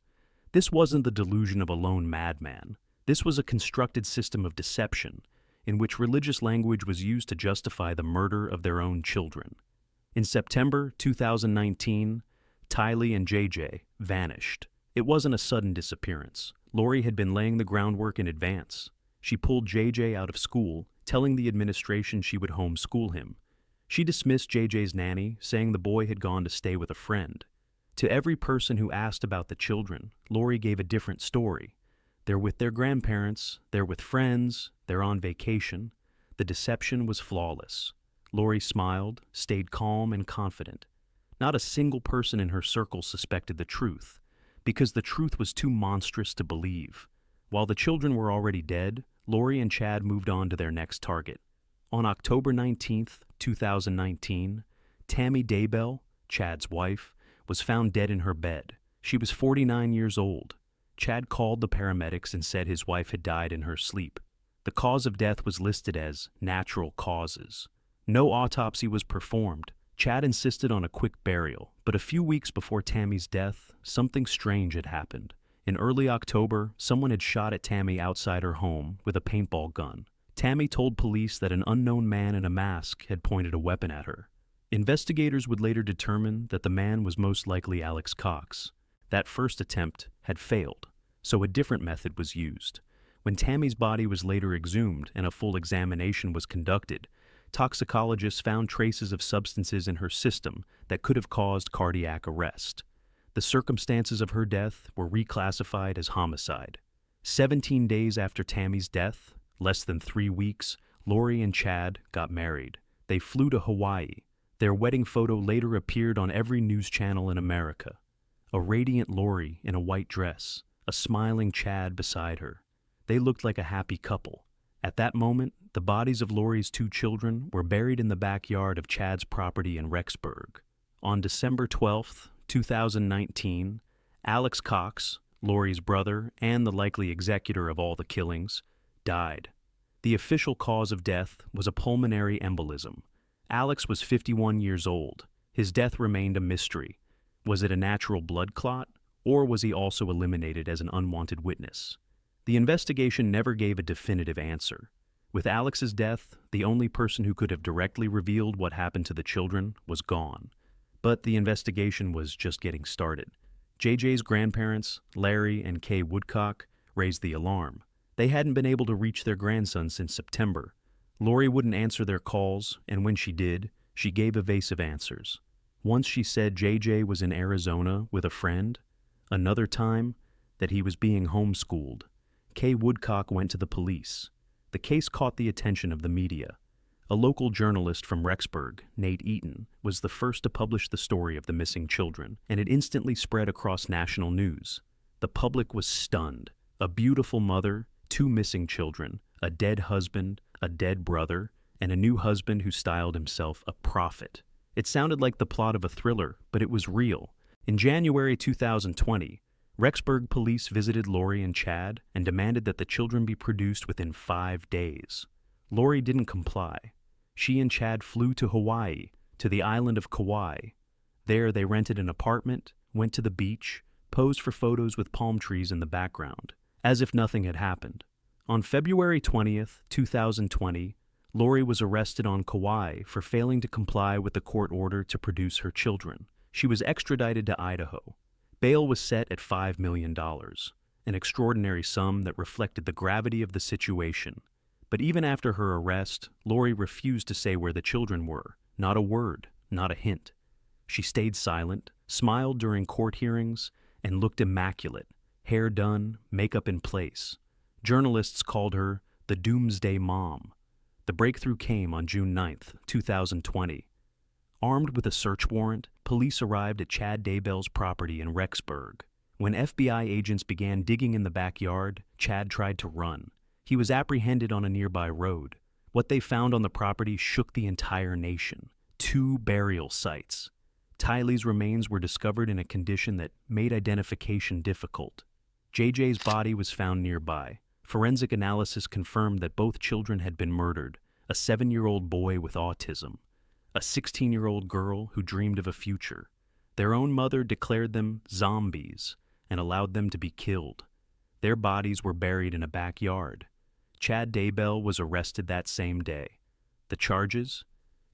This wasn't the delusion of a lone madman. This was a constructed system of deception in which religious language was used to justify the murder of their own children. In September 2019, Tylee and JJ vanished. It wasn't a sudden disappearance. Lori had been laying the groundwork in advance. She pulled JJ out of school, telling the administration she would homeschool him. She dismissed JJ's nanny, saying the boy had gone to stay with a friend. To every person who asked about the children, Lori gave a different story. They're with their grandparents, they're with friends, they're on vacation. The deception was flawless. Lori smiled, stayed calm and confident. Not a single person in her circle suspected the truth, because the truth was too monstrous to believe. While the children were already dead, Lori and Chad moved on to their next target, On October 19th, 2019, Tammy Daybell, Chad's wife, was found dead in her bed. She was 49 years old. Chad called the paramedics and said his wife had died in her sleep. The cause of death was listed as natural causes. No autopsy was performed. Chad insisted on a quick burial, but a few weeks before Tammy's death, something strange had happened. In early October, someone had shot at Tammy outside her home with a paintball gun. Tammy told police that an unknown man in a mask had pointed a weapon at her. Investigators would later determine that the man was most likely Alex Cox. That first attempt had failed, so a different method was used. When Tammy's body was later exhumed and a full examination was conducted, toxicologists found traces of substances in her system that could have caused cardiac arrest. The circumstances of her death were reclassified as homicide. 17 days after Tammy's death, less than 3 weeks, Lori and Chad got married. They flew to Hawaii. Their wedding photo later appeared on every news channel in America. A radiant Lori in a white dress, a smiling Chad beside her. They looked like a happy couple. At that moment, the bodies of Lori's 2 children were buried in the backyard of Chad's property in Rexburg. On December 12, 2019, Alex Cox, Lori's brother and the likely executor of all the killings, died. The official cause of death was a pulmonary embolism. Alex was 51 years old. His death remained a mystery. Was it a natural blood clot, or was he also eliminated as an unwanted witness? The investigation never gave a definitive answer. With Alex's death, the only person who could have directly revealed what happened to the children was gone. But the investigation was just getting started. JJ's grandparents, Larry and Kay Woodcock, raised the alarm. They hadn't been able to reach their grandson since September. Lori wouldn't answer their calls, and when she did, she gave evasive answers. Once she said JJ was in Arizona with a friend. Another time, that he was being homeschooled. Kay Woodcock went to the police. The case caught the attention of the media. A local journalist from Rexburg, Nate Eaton, was the first to publish the story of the missing children, and it instantly spread across national news. The public was stunned. A beautiful mother, 2 missing children, a dead husband, a dead brother, and a new husband who styled himself a prophet. It sounded like the plot of a thriller, but it was real. In January 2020, Rexburg police visited Lori and Chad and demanded that the children be produced within 5 days. Lori didn't comply. She and Chad flew to Hawaii, to the island of Kauai. There they rented an apartment, went to the beach, posed for photos with palm trees in the background, as if nothing had happened. On February 20th, 2020, Lori was arrested on Kauai for failing to comply with the court order to produce her children. She was extradited to Idaho. Bail was set at $5 million, an extraordinary sum that reflected the gravity of the situation. But even after her arrest, Lori refused to say where the children were. Not a word, not a hint. She stayed silent, smiled during court hearings, and looked immaculate, hair done, makeup in place. Journalists called her the doomsday mom. The breakthrough came on June 9th, 2020. Armed with a search warrant, police arrived at Chad Daybell's property in Rexburg. When FBI agents began digging in the backyard, Chad tried to run. He was apprehended on a nearby road. What they found on the property shook the entire nation. 2 burial sites. Tylee's remains were discovered in a condition that made identification difficult. JJ's body was found nearby. Forensic analysis confirmed that both children had been murdered, a 7-year-old boy with autism, a 16-year-old girl who dreamed of a future. Their own mother declared them zombies and allowed them to be killed. Their bodies were buried in a backyard. Chad Daybell was arrested that same day. The charges?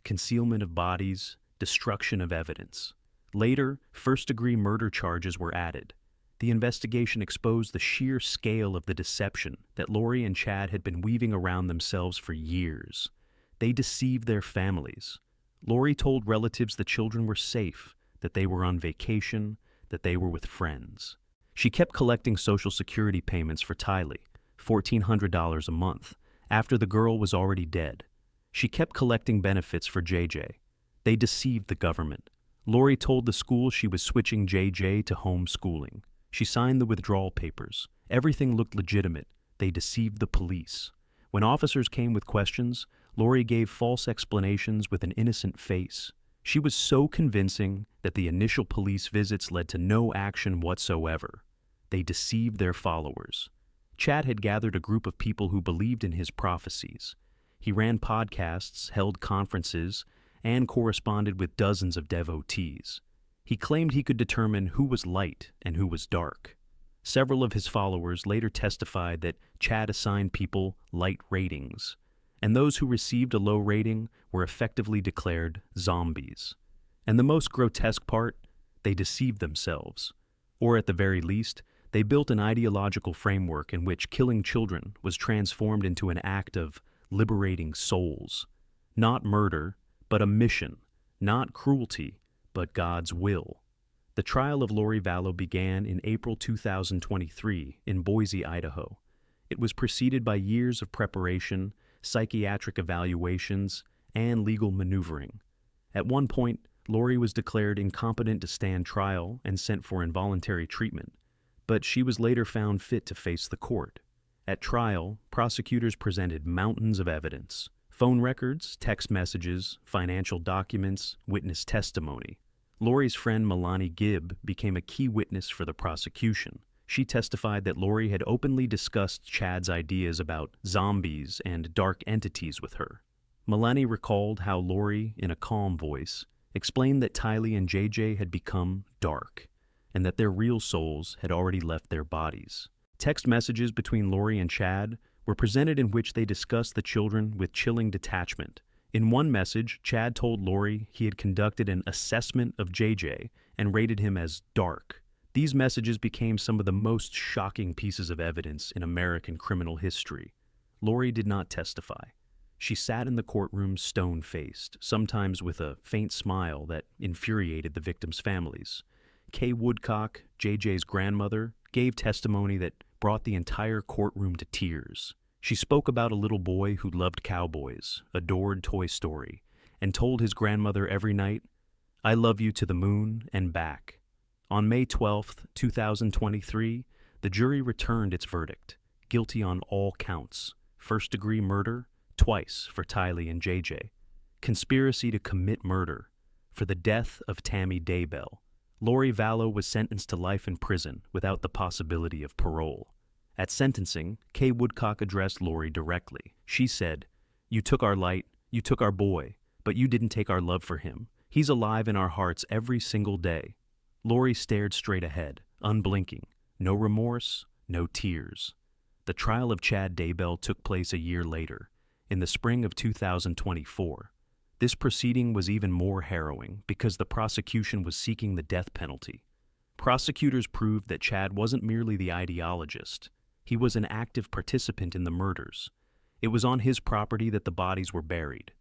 Concealment of bodies, destruction of evidence. Later, first-degree murder charges were added. The investigation exposed the sheer scale of the deception that Lori and Chad had been weaving around themselves for years. They deceived their families. Lori told relatives the children were safe, that they were on vacation, that they were with friends. She kept collecting Social Security payments for Tylee, $1,400 a month, after the girl was already dead. She kept collecting benefits for JJ. They deceived the government. Lori told the school she was switching JJ to homeschooling. She signed the withdrawal papers. Everything looked legitimate. They deceived the police. When officers came with questions, Lori gave false explanations with an innocent face. She was so convincing that the initial police visits led to no action whatsoever. They deceived their followers. Chad had gathered a group of people who believed in his prophecies. He ran podcasts, held conferences, and corresponded with dozens of devotees. He claimed he could determine who was light and who was dark. Several of his followers later testified that Chad assigned people light ratings, and those who received a low rating were effectively declared zombies. And the most grotesque part, they deceived themselves. Or at the very least, they built an ideological framework in which killing children was transformed into an act of liberating souls. Not murder, but a mission. Not cruelty, but God's will. The trial of Lori Vallow began in April 2023 in Boise, Idaho. It was preceded by years of preparation, psychiatric evaluations, and legal maneuvering. At one point, Lori was declared incompetent to stand trial and sent for involuntary treatment, but she was later found fit to face the court. At trial, prosecutors presented mountains of evidence: phone records, text messages, financial documents, witness testimony. Lori's friend Melanie Gibb became a key witness for the prosecution. She testified that Lori had openly discussed Chad's ideas about zombies and dark entities with her. Melanie recalled how Lori, in a calm voice, explained that Tylee and JJ had become dark, and that their real souls had already left their bodies. Text messages between Lori and Chad were presented in which they discussed the children with chilling detachment. In one message, Chad told Lori he had conducted an assessment of JJ and rated him as dark. These messages became some of the most shocking pieces of evidence in American criminal history. Lori did not testify. She sat in the courtroom stone-faced, sometimes with a faint smile that infuriated the victims' families. Kay Woodcock, JJ's grandmother, gave testimony that brought the entire courtroom to tears. She spoke about a little boy who loved cowboys, adored Toy Story, and told his grandmother every night, "I love you to the moon and back." On May 12, 2023, the jury returned its verdict, guilty on all counts: first-degree murder, twice for Tylee and JJ, conspiracy to commit murder, for the death of Tammy Daybell. Lori Vallow was sentenced to life in prison without the possibility of parole. At sentencing, Kay Woodcock addressed Lori directly. She said, "You took our light, you took our boy, but you didn't take our love for him. He's alive in our hearts every single day." Lori stared straight ahead, unblinking. No remorse, no tears. The trial of Chad Daybell took place a year later, in the spring of 2024. This proceeding was even more harrowing because the prosecution was seeking the death penalty. Prosecutors proved that Chad wasn't merely the ideologist. He was an active participant in the murders. It was on his property that the bodies were buried.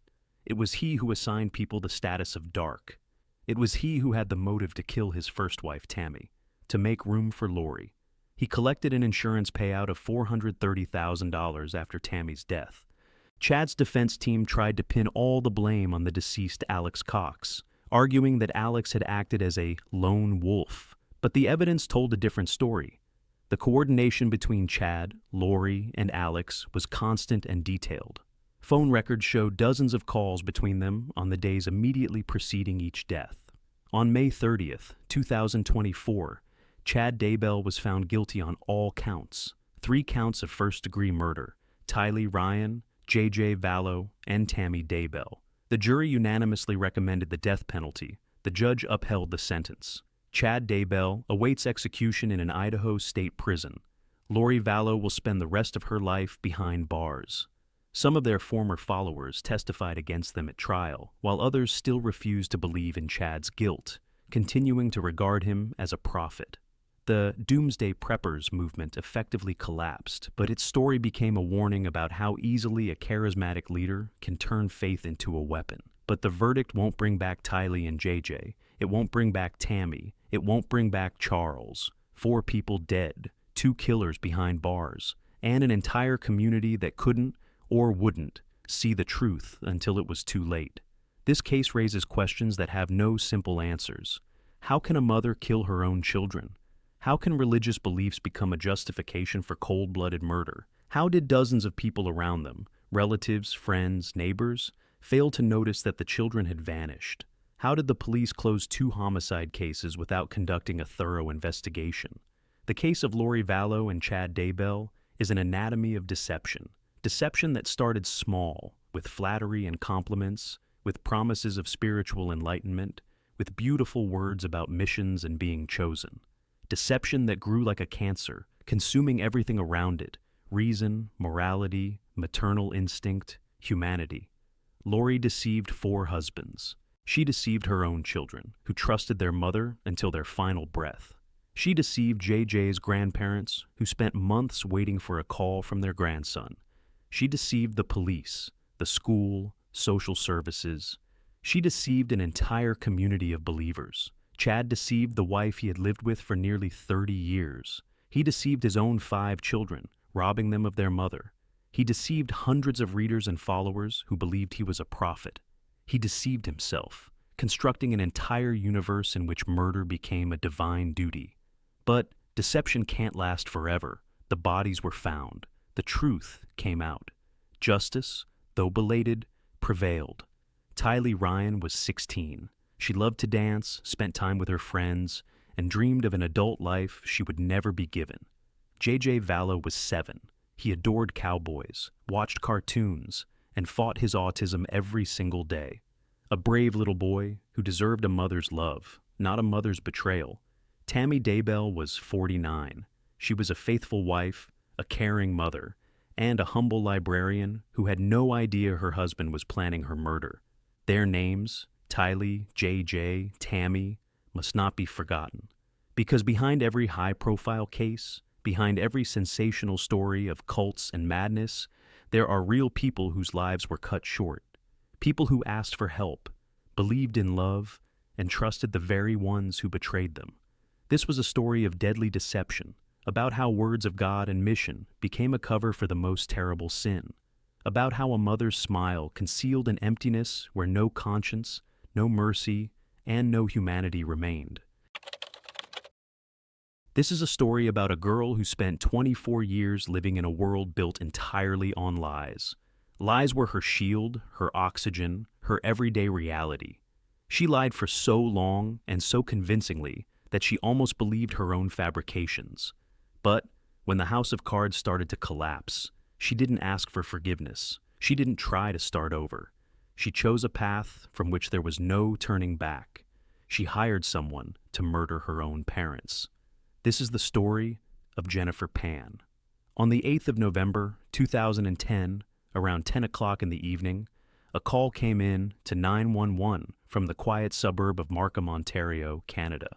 It was he who assigned people the status of dark. It was he who had the motive to kill his first wife, Tammy, to make room for Lori. He collected an insurance payout of $430,000 after Tammy's death. Chad's defense team tried to pin all the blame on the deceased Alex Cox, arguing that Alex had acted as a lone wolf. But the evidence told a different story. The coordination between Chad, Lori, and Alex was constant and detailed. Phone records showed dozens of calls between them on the days immediately preceding each death. On May 30th, 2024, Chad Daybell was found guilty on all counts: 3 counts of first-degree murder: Tylee Ryan, JJ Vallow, and Tammy Daybell. The jury unanimously recommended the death penalty. The judge upheld the sentence. Chad Daybell awaits execution in an Idaho state prison. Lori Vallow will spend the rest of her life behind bars. Some of their former followers testified against them at trial, while others still refused to believe in Chad's guilt, continuing to regard him as a prophet. The Doomsday Preppers movement effectively collapsed, but its story became a warning about how easily a charismatic leader can turn faith into a weapon. But the verdict won't bring back Tylee and JJ. It won't bring back Tammy. It won't bring back Charles. 4 people dead, 2 killers behind bars, and an entire community that couldn't or wouldn't see the truth until it was too late. This case raises questions that have no simple answers. How can a mother kill her own children? How can religious beliefs become a justification for cold-blooded murder? How did dozens of people around them, Relatives, friends, neighbors failed to notice that the children had vanished. How did the police close 2 homicide cases without conducting a thorough investigation? The case of Lori Vallow and Chad Daybell is an anatomy of deception. Deception that started small, with flattery and compliments, with promises of spiritual enlightenment, with beautiful words about missions and being chosen. Deception that grew like a cancer, consuming everything around it: reason, morality, maternal instinct, humanity. Lori deceived 4 husbands. She deceived her own children, who trusted their mother until their final breath. She deceived JJ's grandparents, who spent months waiting for a call from their grandson. She deceived the police, the school, social services. She deceived an entire community of believers. Chad deceived the wife he had lived with for nearly 30 years. He deceived his own 5 children, robbing them of their mother. He deceived hundreds of readers and followers who believed he was a prophet. He deceived himself, constructing an entire universe in which murder became a divine duty. But deception can't last forever. The bodies were found. The truth came out. Justice, though belated, prevailed. Tylee Ryan was 16. She loved to dance, spent time with her friends, and dreamed of an adult life she would never be given. JJ Vallow was 7. He adored cowboys, watched cartoons, and fought his autism every single day. A brave little boy who deserved a mother's love, not a mother's betrayal. Tammy Daybell was 49. She was a faithful wife, a caring mother, and a humble librarian who had no idea her husband was planning her murder. Their names, Tylee, JJ, Tammy, must not be forgotten. Because behind every high-profile case, behind every sensational story of cults and madness, there are real people whose lives were cut short. People who asked for help, believed in love, and trusted the very ones who betrayed them. This was a story of deadly deception, about how words of God and mission became a cover for the most terrible sin, about how a mother's smile concealed an emptiness where no conscience, no mercy, and no humanity remained. This is a story about a girl who spent 24 years living in a world built entirely on lies. Lies were her shield, her oxygen, her everyday reality. She lied for so long and so convincingly that she almost believed her own fabrications. But when the house of cards started to collapse, she didn't ask for forgiveness. She didn't try to start over. She chose a path from which there was no turning back. She hired someone to murder her own parents. This is the story of Jennifer Pan. On the 8th of November, 2010, around 10 o'clock in the evening, a call came in to 911 from the quiet suburb of Markham, Ontario, Canada.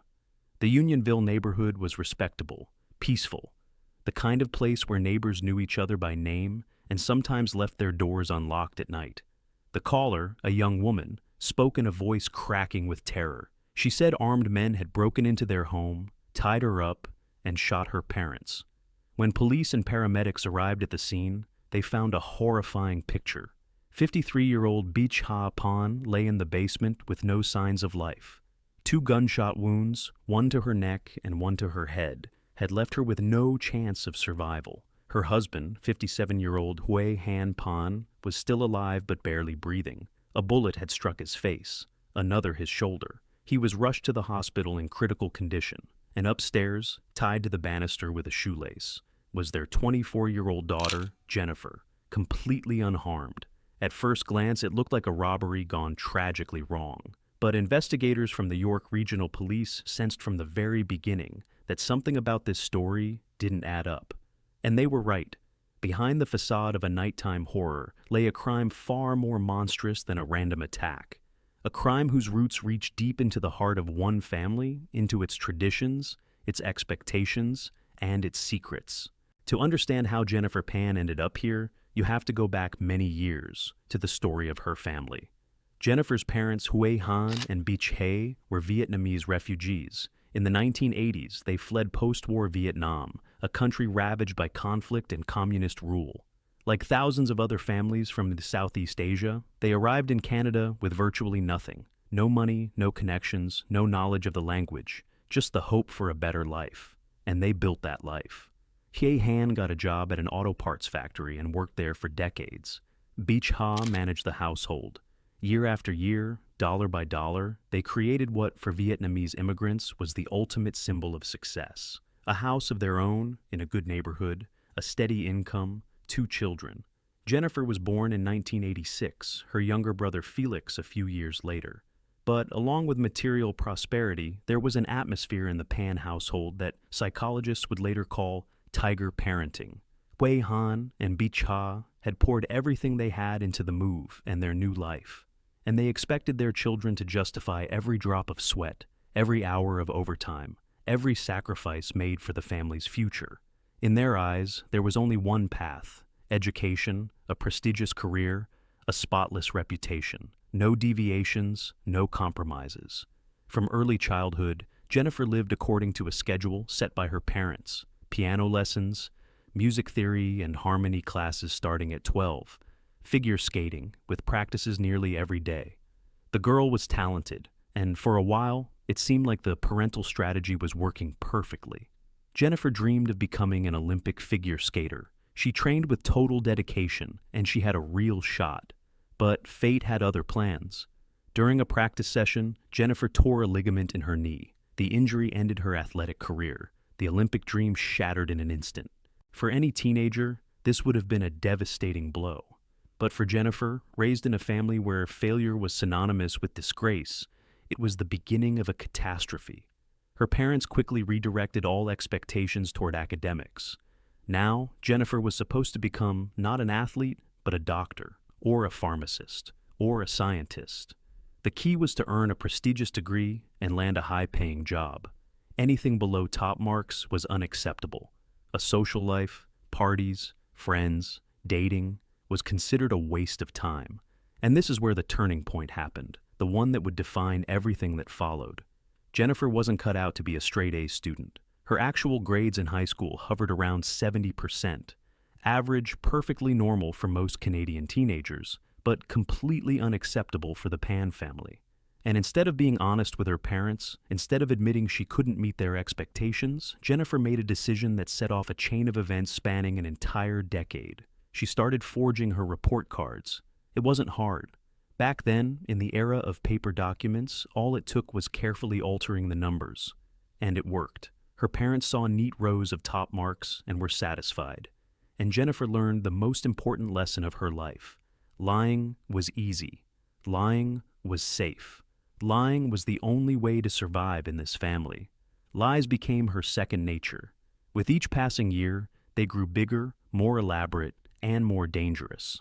The Unionville neighborhood was respectable, peaceful, the kind of place where neighbors knew each other by name and sometimes left their doors unlocked at night. The caller, a young woman, spoke in a voice cracking with terror. She said armed men had broken into their home, tied her up, and shot her parents. When police and paramedics arrived at the scene, they found a horrifying picture. 53-year-old Beach Ha Pan lay in the basement with no signs of life. 2 gunshot wounds, one to her neck and one to her head, had left her with no chance of survival. Her husband, 57-year-old Hui Han Pan, was still alive but barely breathing. A bullet had struck his face, another his shoulder. He was rushed to the hospital in critical condition, and upstairs, tied to the banister with a shoelace, was their 24-year-old daughter, Jennifer, completely unharmed. At first glance, it looked like a robbery gone tragically wrong. But investigators from the York Regional Police sensed from the very beginning that something about this story didn't add up. And they were right. Behind the facade of a nighttime horror lay a crime far more monstrous than a random attack. A crime whose roots reach deep into the heart of one family, into its traditions, its expectations, and its secrets. To understand how Jennifer Pan ended up here, you have to go back many years to the story of her family. Jennifer's parents, Hui Han and Beach He, were Vietnamese refugees. In the 1980s, they fled post-war Vietnam, a country ravaged by conflict and communist rule. Like thousands of other families from Southeast Asia, they arrived in Canada with virtually nothing. No money, no connections, no knowledge of the language, just the hope for a better life. And they built that life. Hie Han got a job at an auto parts factory and worked there for decades. Beach Ha managed the household. Year after year, dollar by dollar, they created what, for Vietnamese immigrants, was the ultimate symbol of success. A house of their own, in a good neighborhood, a steady income, 2 children. Jennifer was born in 1986, her younger brother Felix a few years later. But along with material prosperity, there was an atmosphere in the Pan household that psychologists would later call tiger parenting. Hui Han and Beach Ha had poured everything they had into the move and their new life, and they expected their children to justify every drop of sweat, every hour of overtime, every sacrifice made for the family's future. In their eyes, there was only one path: education, a prestigious career, a spotless reputation. No deviations, no compromises. From early childhood, Jennifer lived according to a schedule set by her parents: piano lessons, music theory and harmony classes starting at 12, figure skating, with practices nearly every day. The girl was talented, and for a while, it seemed like the parental strategy was working perfectly. Jennifer dreamed of becoming an Olympic figure skater. She trained with total dedication, and she had a real shot. But fate had other plans. During a practice session, Jennifer tore a ligament in her knee. The injury ended her athletic career. The Olympic dream shattered in an instant. For any teenager, this would have been a devastating blow. But for Jennifer, raised in a family where failure was synonymous with disgrace, it was the beginning of a catastrophe. Her parents quickly redirected all expectations toward academics. Now, Jennifer was supposed to become not an athlete, but a doctor, or a pharmacist, or a scientist. The key was to earn a prestigious degree and land a high-paying job. Anything below top marks was unacceptable. A social life, parties, friends, dating, was considered a waste of time. And this is where the turning point happened, the one that would define everything that followed. Jennifer wasn't cut out to be a straight-A student. Her actual grades in high school hovered around 70%, average, perfectly normal for most Canadian teenagers, but completely unacceptable for the Pan family. And instead of being honest with her parents, instead of admitting she couldn't meet their expectations, Jennifer made a decision that set off a chain of events spanning an entire decade. She started forging her report cards. It wasn't hard. Back then, in the era of paper documents, all it took was carefully altering the numbers. And it worked. Her parents saw neat rows of top marks and were satisfied. And Jennifer learned the most important lesson of her life. Lying was easy. Lying was safe. Lying was the only way to survive in this family. Lies became her second nature. With each passing year, they grew bigger, more elaborate, and more dangerous.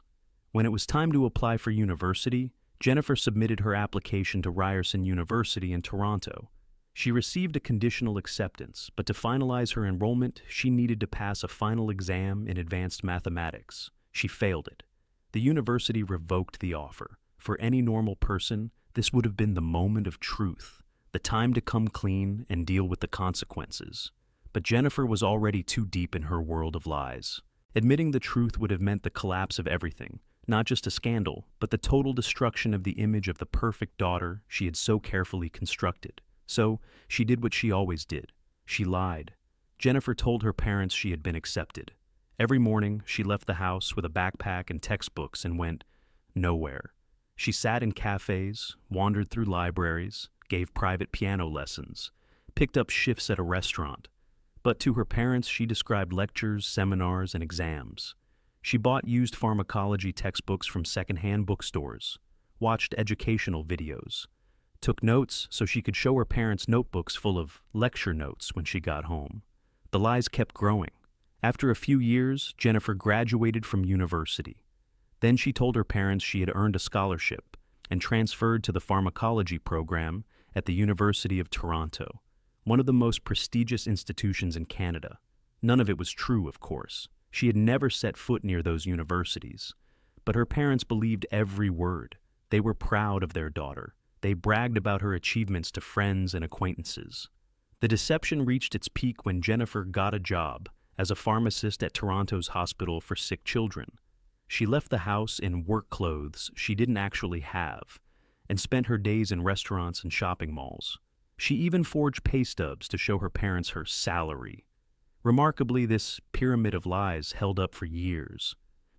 When it was time to apply for university, Jennifer submitted her application to Ryerson University in Toronto. She received a conditional acceptance, but to finalize her enrollment, she needed to pass a final exam in advanced mathematics. She failed it. The university revoked the offer. For any normal person, this would have been the moment of truth, the time to come clean and deal with the consequences. But Jennifer was already too deep in her world of lies. Admitting the truth would have meant the collapse of everything, not just a scandal, but the total destruction of the image of the perfect daughter she had so carefully constructed. So, she did what she always did. She lied. Jennifer told her parents she had been accepted. Every morning, she left the house with a backpack and textbooks and went nowhere. She sat in cafes, wandered through libraries, gave private piano lessons, picked up shifts at a restaurant. But to her parents, she described lectures, seminars, and exams. She bought used pharmacology textbooks from secondhand bookstores, watched educational videos, took notes so she could show her parents notebooks full of lecture notes when she got home. The lies kept growing. After a few years, Jennifer graduated from university. Then she told her parents she had earned a scholarship and transferred to the pharmacology program at the University of Toronto, one of the most prestigious institutions in Canada. None of it was true, of course. She had never set foot near those universities. But her parents believed every word. They were proud of their daughter. They bragged about her achievements to friends and acquaintances. The deception reached its peak when Jennifer got a job as a pharmacist at Toronto's Hospital for Sick Children. She left the house in work clothes she didn't actually have and spent her days in restaurants and shopping malls. She even forged pay stubs to show her parents her salary. Remarkably, this pyramid of lies held up for years.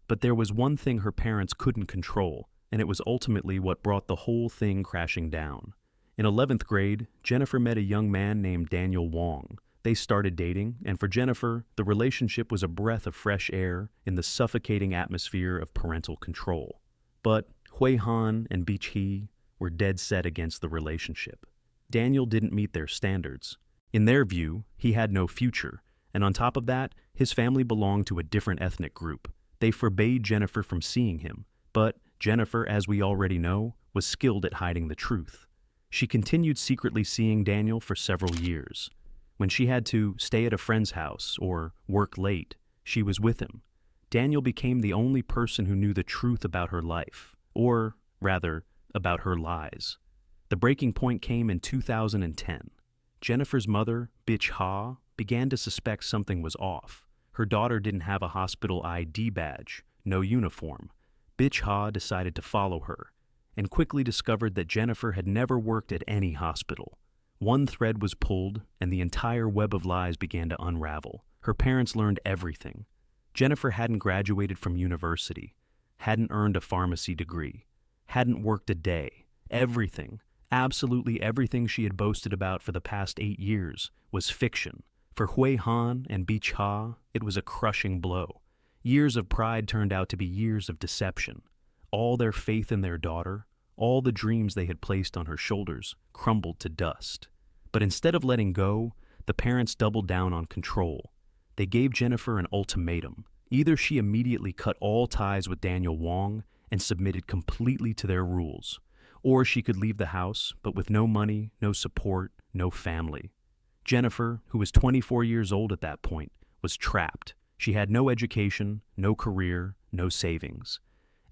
But there was one thing her parents couldn't control, and it was ultimately what brought the whole thing crashing down. In 11th grade, Jennifer met a young man named Daniel Wong. They started dating, and for Jennifer, the relationship was a breath of fresh air in the suffocating atmosphere of parental control. But Hui Han and Beach Hee were dead set against the relationship. Daniel didn't meet their standards. In their view, he had no future, and on top of that, his family belonged to a different ethnic group. They forbade Jennifer from seeing him, but Jennifer, as we already know, was skilled at hiding the truth. She continued secretly seeing Daniel for several years. When she had to stay at a friend's house or work late, she was with him. Daniel became the only person who knew the truth about her life, or rather, about her lies. The breaking point came in 2010. Jennifer's mother, Bitch Ha, began to suspect something was off. Her daughter didn't have a hospital ID badge, no uniform. Bitch Ha decided to follow her, and quickly discovered that Jennifer had never worked at any hospital. One thread was pulled, and the entire web of lies began to unravel. Her parents learned everything. Jennifer hadn't graduated from university, hadn't earned a pharmacy degree, hadn't worked a day. Everything, absolutely everything she had boasted about for the past 8 years was fiction. For Hui Han and Beach Ha, it was a crushing blow. Years of pride turned out to be years of deception. All their faith in their daughter, all the dreams they had placed on her shoulders, crumbled to dust. But instead of letting go, the parents doubled down on control. They gave Jennifer an ultimatum. Either she immediately cut all ties with Daniel Wong and submitted completely to their rules, or she could leave the house, but with no money, no support, no family. Jennifer, who was 24 years old at that point, was trapped. She had no education, no career, no savings.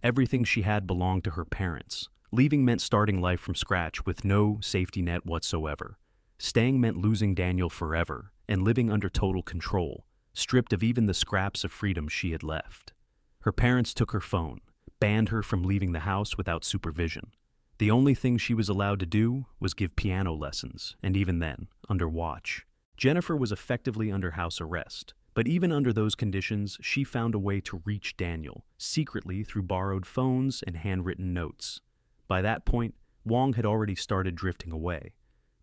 Everything she had belonged to her parents. Leaving meant starting life from scratch with no safety net whatsoever. Staying meant losing Daniel forever and living under total control, stripped of even the scraps of freedom she had left. Her parents took her phone, banned her from leaving the house without supervision. The only thing she was allowed to do was give piano lessons, and even then, under watch. Jennifer was effectively under house arrest. But even under those conditions, she found a way to reach Daniel, secretly through borrowed phones and handwritten notes. By that point, Wong had already started drifting away.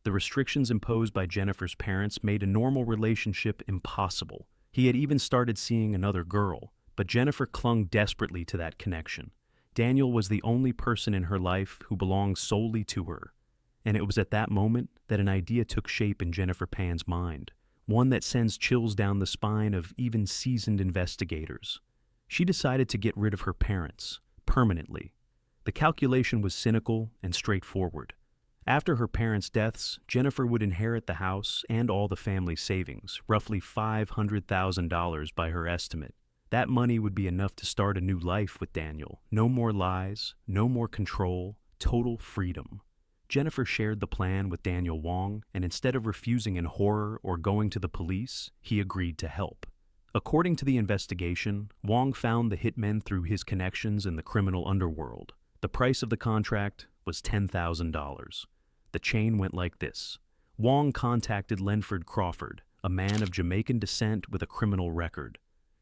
The restrictions imposed by Jennifer's parents made a normal relationship impossible. He had even started seeing another girl, but Jennifer clung desperately to that connection. Daniel was the only person in her life who belonged solely to her. And it was at that moment that an idea took shape in Jennifer Pan's mind. One that sends chills down the spine of even seasoned investigators. She decided to get rid of her parents, permanently. The calculation was cynical and straightforward. After her parents' deaths, Jennifer would inherit the house and all the family savings, roughly $500,000 by her estimate. That money would be enough to start a new life with Daniel. No more lies, no more control, total freedom. Jennifer shared the plan with Daniel Wong, and instead of refusing in horror or going to the police, he agreed to help. According to the investigation, Wong found the hitmen through his connections in the criminal underworld. The price of the contract was $10,000. The chain went like this. Wong contacted Lenford Crawford, a man of Jamaican descent with a criminal record.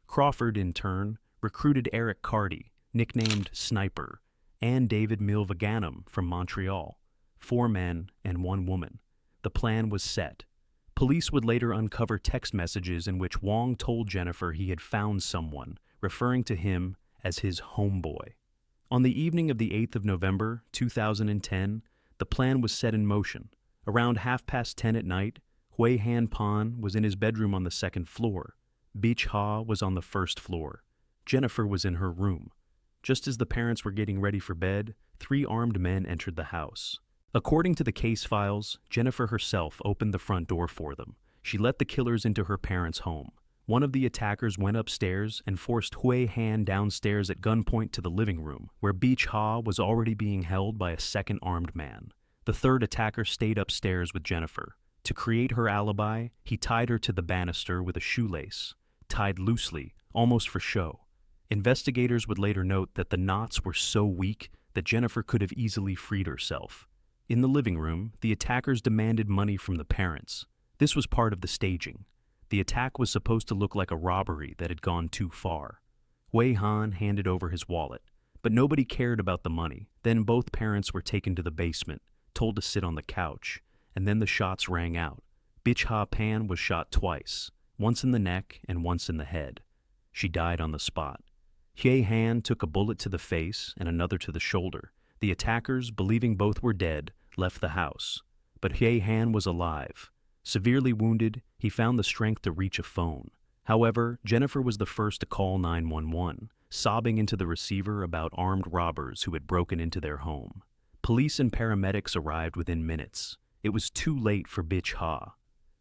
Crawford, in turn, recruited Eric Carty, nicknamed Sniper, and David Milvaganam from Montreal. 4 men and 1 woman. The plan was set. Police would later uncover text messages in which Wong told Jennifer he had found someone, referring to him as his homeboy. On the evening of the 8th of November, 2010, the plan was set in motion. Around 10:30 at night, Hui Han Pan was in his bedroom on the 2nd floor. Beach Ha was on the 1st floor. Jennifer was in her room. Just as the parents were getting ready for bed, 3 armed men entered the house. According to the case files, Jennifer herself opened the front door for them. She let the killers into her parents' home. One of the attackers went upstairs and forced Hui Han downstairs at gunpoint to the living room, where Beach Ha was already being held by a 2nd armed man. The 3rd attacker stayed upstairs with Jennifer. To create her alibi, he tied her to the banister with a shoelace, tied loosely, almost for show. Investigators would later note that the knots were so weak that Jennifer could have easily freed herself. In the living room, the attackers demanded money from the parents. This was part of the staging. The attack was supposed to look like a robbery that had gone too far. Wei Han handed over his wallet, but nobody cared about the money. Then both parents were taken to the basement, told to sit on the couch, and then the shots rang out. Bitch Ha Pan was shot twice, once in the neck and once in the head. She died on the spot. Hye Han took a bullet to the face and another to the shoulder. The attackers, believing both were dead, left the house. But Hye Han was alive. Severely wounded, he found the strength to reach a phone. However, Jennifer was the first to call 911, sobbing into the receiver about armed robbers who had broken into their home. Police and paramedics arrived within minutes. It was too late for Bitch Ha.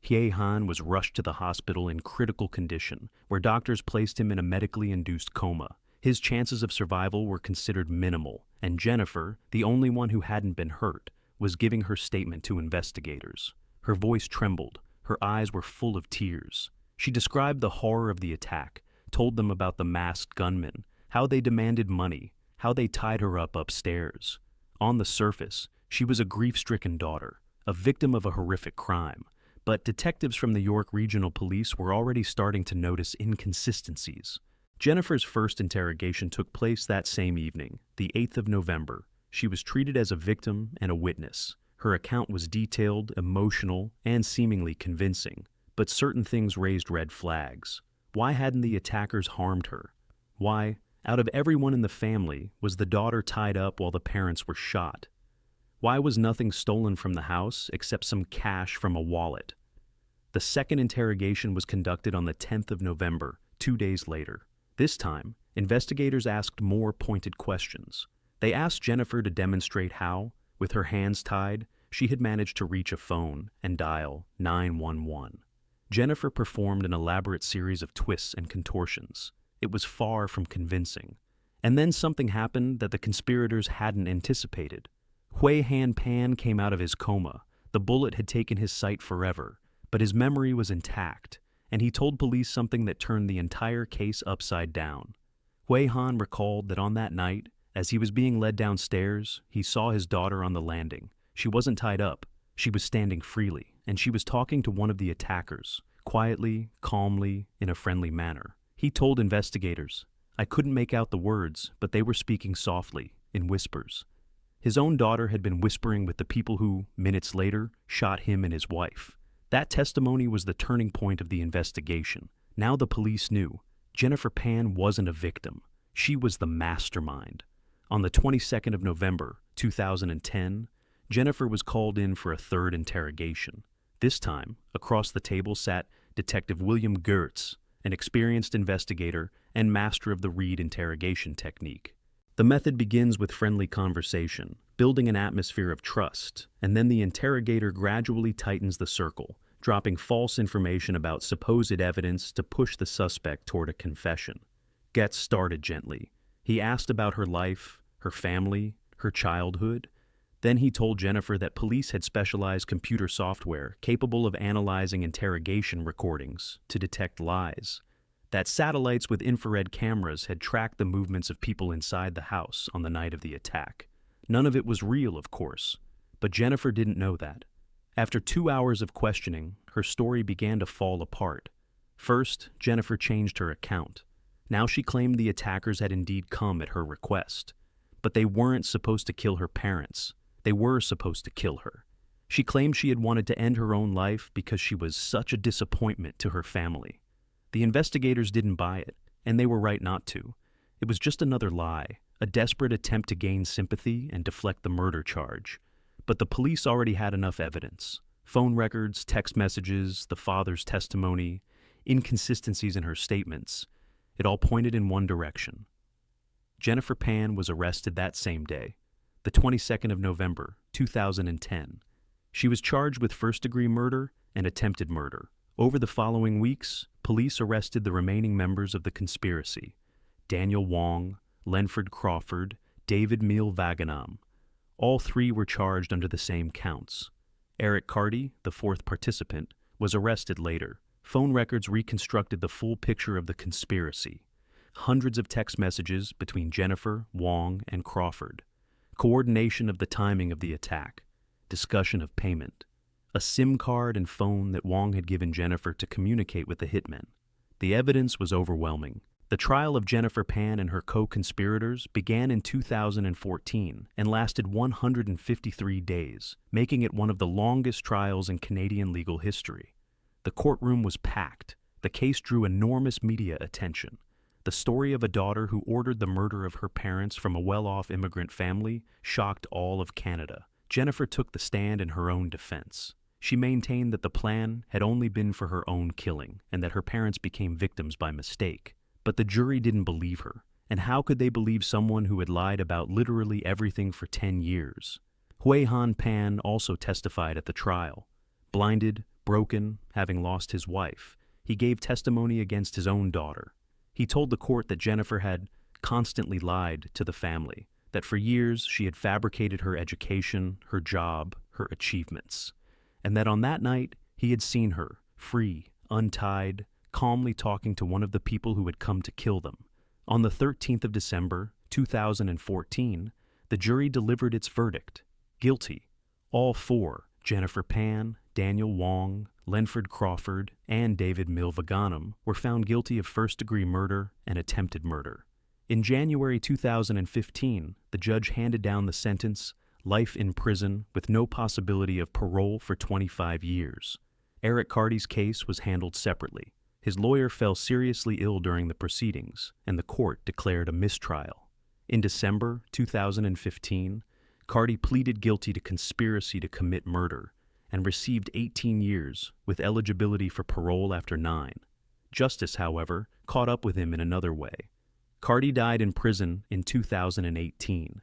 Hye Han was rushed to the hospital in critical condition, where doctors placed him in a medically induced coma. His chances of survival were considered minimal, and Jennifer, the only one who hadn't been hurt, was giving her statement to investigators. Her voice trembled, her eyes were full of tears. She described the horror of the attack, told them about the masked gunmen, how they demanded money, how they tied her up upstairs. On the surface, she was a grief-stricken daughter, a victim of a horrific crime. But detectives from the York Regional Police were already starting to notice inconsistencies. Jennifer's first interrogation took place that same evening, the 8th of November. She was treated as a victim and a witness. Her account was detailed, emotional, and seemingly convincing. But certain things raised red flags. Why hadn't the attackers harmed her? Why, out of everyone in the family, was the daughter tied up while the parents were shot? Why was nothing stolen from the house except some cash from a wallet? The second interrogation was conducted on the 10th of November, 2 days later. This time, investigators asked more pointed questions. They asked Jennifer to demonstrate how, with her hands tied, she had managed to reach a phone and dial 911. Jennifer performed an elaborate series of twists and contortions. It was far from convincing. And then something happened that the conspirators hadn't anticipated. Hye Han Pan came out of his coma. The bullet had taken his sight forever, but his memory was intact, and he told police something that turned the entire case upside down. Hye Han recalled that on that night, as he was being led downstairs, he saw his daughter on the landing. She wasn't tied up. She was standing freely, and she was talking to one of the attackers, quietly, calmly, in a friendly manner. He told investigators, "I couldn't make out the words, but they were speaking softly, in whispers." His own daughter had been whispering with the people who, minutes later, shot him and his wife. That testimony was the turning point of the investigation. Now the police knew Jennifer Pan wasn't a victim. She was the mastermind. On the 22nd of November, 2010, Jennifer was called in for a third interrogation. This time, across the table sat Detective William Gertz, an experienced investigator and master of the Reed interrogation technique. The method begins with friendly conversation, building an atmosphere of trust, and then the interrogator gradually tightens the circle, dropping false information about supposed evidence to push the suspect toward a confession. Getz started gently. He asked about her life, her family, her childhood. Then he told Jennifer that police had specialized computer software capable of analyzing interrogation recordings to detect lies. That satellites with infrared cameras had tracked the movements of people inside the house on the night of the attack. None of it was real, of course, but Jennifer didn't know that. After 2 hours of questioning, her story began to fall apart. First, Jennifer changed her account. Now she claimed the attackers had indeed come at her request. But they weren't supposed to kill her parents. They were supposed to kill her. She claimed she had wanted to end her own life because she was such a disappointment to her family. The investigators didn't buy it, and they were right not to. It was just another lie, a desperate attempt to gain sympathy and deflect the murder charge. But the police already had enough evidence. Phone records, text messages, the father's testimony, inconsistencies in her statements. It all pointed in one direction. Jennifer Pan was arrested that same day, the 22nd of November, 2010. She was charged with first-degree murder and attempted murder. Over the following weeks, police arrested the remaining members of the conspiracy: Daniel Wong, Lenford Crawford, David Meal Vaganam. All three were charged under the same counts. Eric Carty, the fourth participant, was arrested later. Phone records reconstructed the full picture of the conspiracy. Hundreds of text messages between Jennifer, Wong, and Crawford. Coordination of the timing of the attack. Discussion of payment. A SIM card and phone that Wong had given Jennifer to communicate with the hitmen. The evidence was overwhelming. The trial of Jennifer Pan and her co-conspirators began in 2014 and lasted 153 days, making it one of the longest trials in Canadian legal history. The courtroom was packed. The case drew enormous media attention. The story of a daughter who ordered the murder of her parents from a well-off immigrant family shocked all of Canada. Jennifer took the stand in her own defense. She maintained that the plan had only been for her own killing and that her parents became victims by mistake. But the jury didn't believe her. And how could they believe someone who had lied about literally everything for 10 years? Hui Han Pan also testified at the trial. Blinded, broken, having lost his wife, he gave testimony against his own daughter. He told the court that Jennifer had constantly lied to the family, that for years she had fabricated her education, her job, her achievements, and that on that night he had seen her, free, untied, calmly talking to one of the people who had come to kill them. On the 13th of December, 2014, the jury delivered its verdict. Guilty. All four, Jennifer Pan, Daniel Wong, Lenford Crawford, and David Milvaganam, were found guilty of first-degree murder and attempted murder. In January 2015, the judge handed down the sentence, life in prison with no possibility of parole for 25 years. Eric Carty's case was handled separately. His lawyer fell seriously ill during the proceedings, and the court declared a mistrial. In December 2015, Carty pleaded guilty to conspiracy to commit murder and received 18 years with eligibility for parole after 9. Justice, however, caught up with him in another way. Carty died in prison in 2018.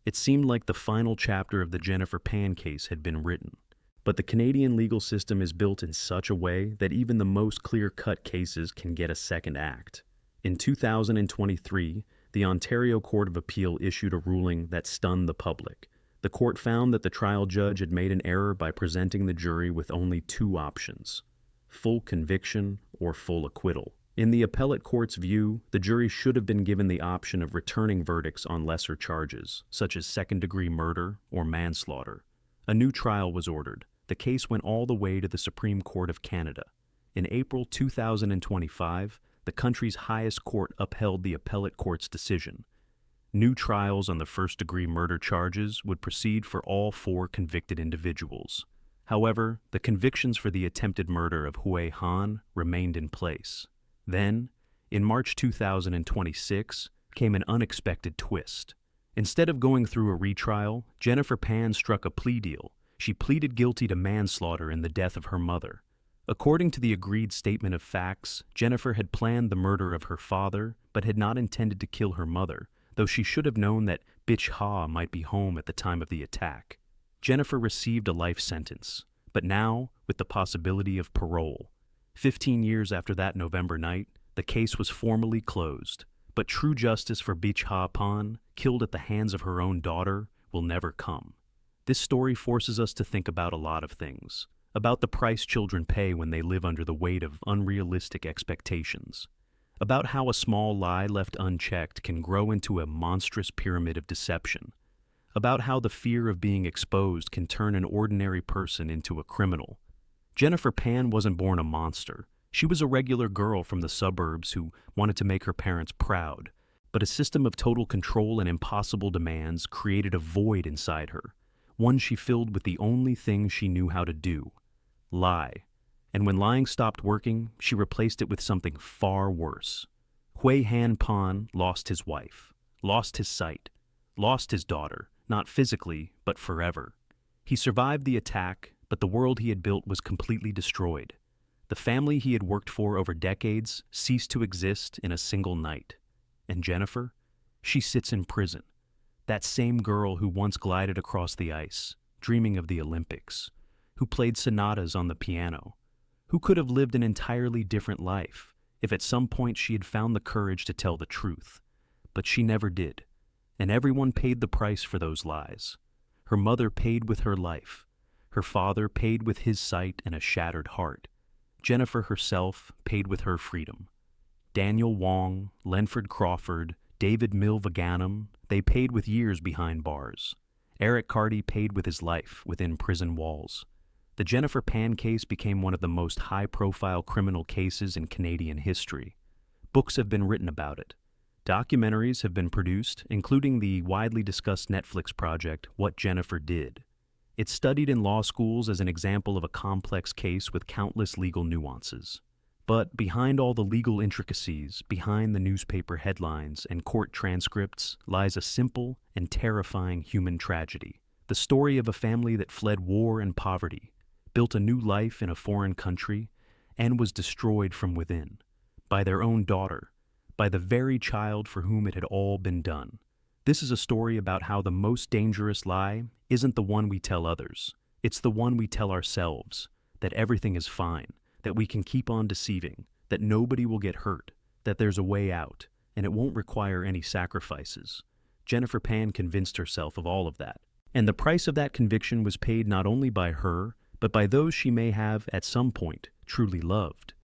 It seemed like the final chapter of the Jennifer Pan case had been written. But the Canadian legal system is built in such a way that even the most clear-cut cases can get a second act. In 2023, the Ontario Court of Appeal issued a ruling that stunned the public. The court found that the trial judge had made an error by presenting the jury with only two options: full conviction or full acquittal. In the appellate court's view, the jury should have been given the option of returning verdicts on lesser charges, such as second-degree murder or manslaughter. A new trial was ordered. The case went all the way to the Supreme Court of Canada. In April 2025, the country's highest court upheld the appellate court's decision. New trials on the first-degree murder charges would proceed for all four convicted individuals. However, the convictions for the attempted murder of Hui Han remained in place. Then, in March 2026, came an unexpected twist. Instead of going through a retrial, Jennifer Pan struck a plea deal. She pleaded guilty to manslaughter in the death of her mother. According to the agreed statement of facts, Jennifer had planned the murder of her father, but had not intended to kill her mother, though she should have known that Bitch Ha might be home at the time of the attack. Jennifer received a life sentence, but now with the possibility of parole. 15 years after that November night, the case was formally closed. But true justice for Bitch Ha Pan, killed at the hands of her own daughter, will never come. This story forces us to think about a lot of things, about the price children pay when they live under the weight of unrealistic expectations, about how a small lie left unchecked can grow into a monstrous pyramid of deception, about how the fear of being exposed can turn an ordinary person into a criminal. Jennifer Pan wasn't born a monster. She was a regular girl from the suburbs who wanted to make her parents proud, but a system of total control and impossible demands created a void inside her, one she filled with the only thing she knew how to do: lie. And when lying stopped working, she replaced it with something far worse. Hui Han Pan lost his wife, lost his sight, lost his daughter, not physically, but forever. He survived the attack, but the world he had built was completely destroyed. The family he had worked for over decades ceased to exist in a single night. And Jennifer? She sits in prison. That same girl who once glided across the ice, dreaming of the Olympics, who played sonatas on the piano, who could have lived an entirely different life if at some point she had found the courage to tell the truth. But she never did, and everyone paid the price for those lies. Her mother paid with her life. Her father paid with his sight and a shattered heart. Jennifer herself paid with her freedom. Daniel Wong, Lenford Crawford, David Milvaganam, they paid with years behind bars. Eric Carty paid with his life within prison walls. The Jennifer Pan case became one of the most high-profile criminal cases in Canadian history. Books have been written about it. Documentaries have been produced, including the widely discussed Netflix project, What Jennifer Did. It's studied in law schools as an example of a complex case with countless legal nuances. But behind all the legal intricacies, behind the newspaper headlines and court transcripts, lies a simple and terrifying human tragedy. The story of a family that fled war and poverty, built a new life in a foreign country, and was destroyed from within, by their own daughter, by the very child for whom it had all been done. This is a story about how the most dangerous lie isn't the one we tell others. It's the one we tell ourselves, that everything is fine, that we can keep on deceiving, that nobody will get hurt, that there's a way out, and it won't require any sacrifices. Jennifer Pan convinced herself of all of that. And the price of that conviction was paid not only by her, but by those she may have, at some point, truly loved.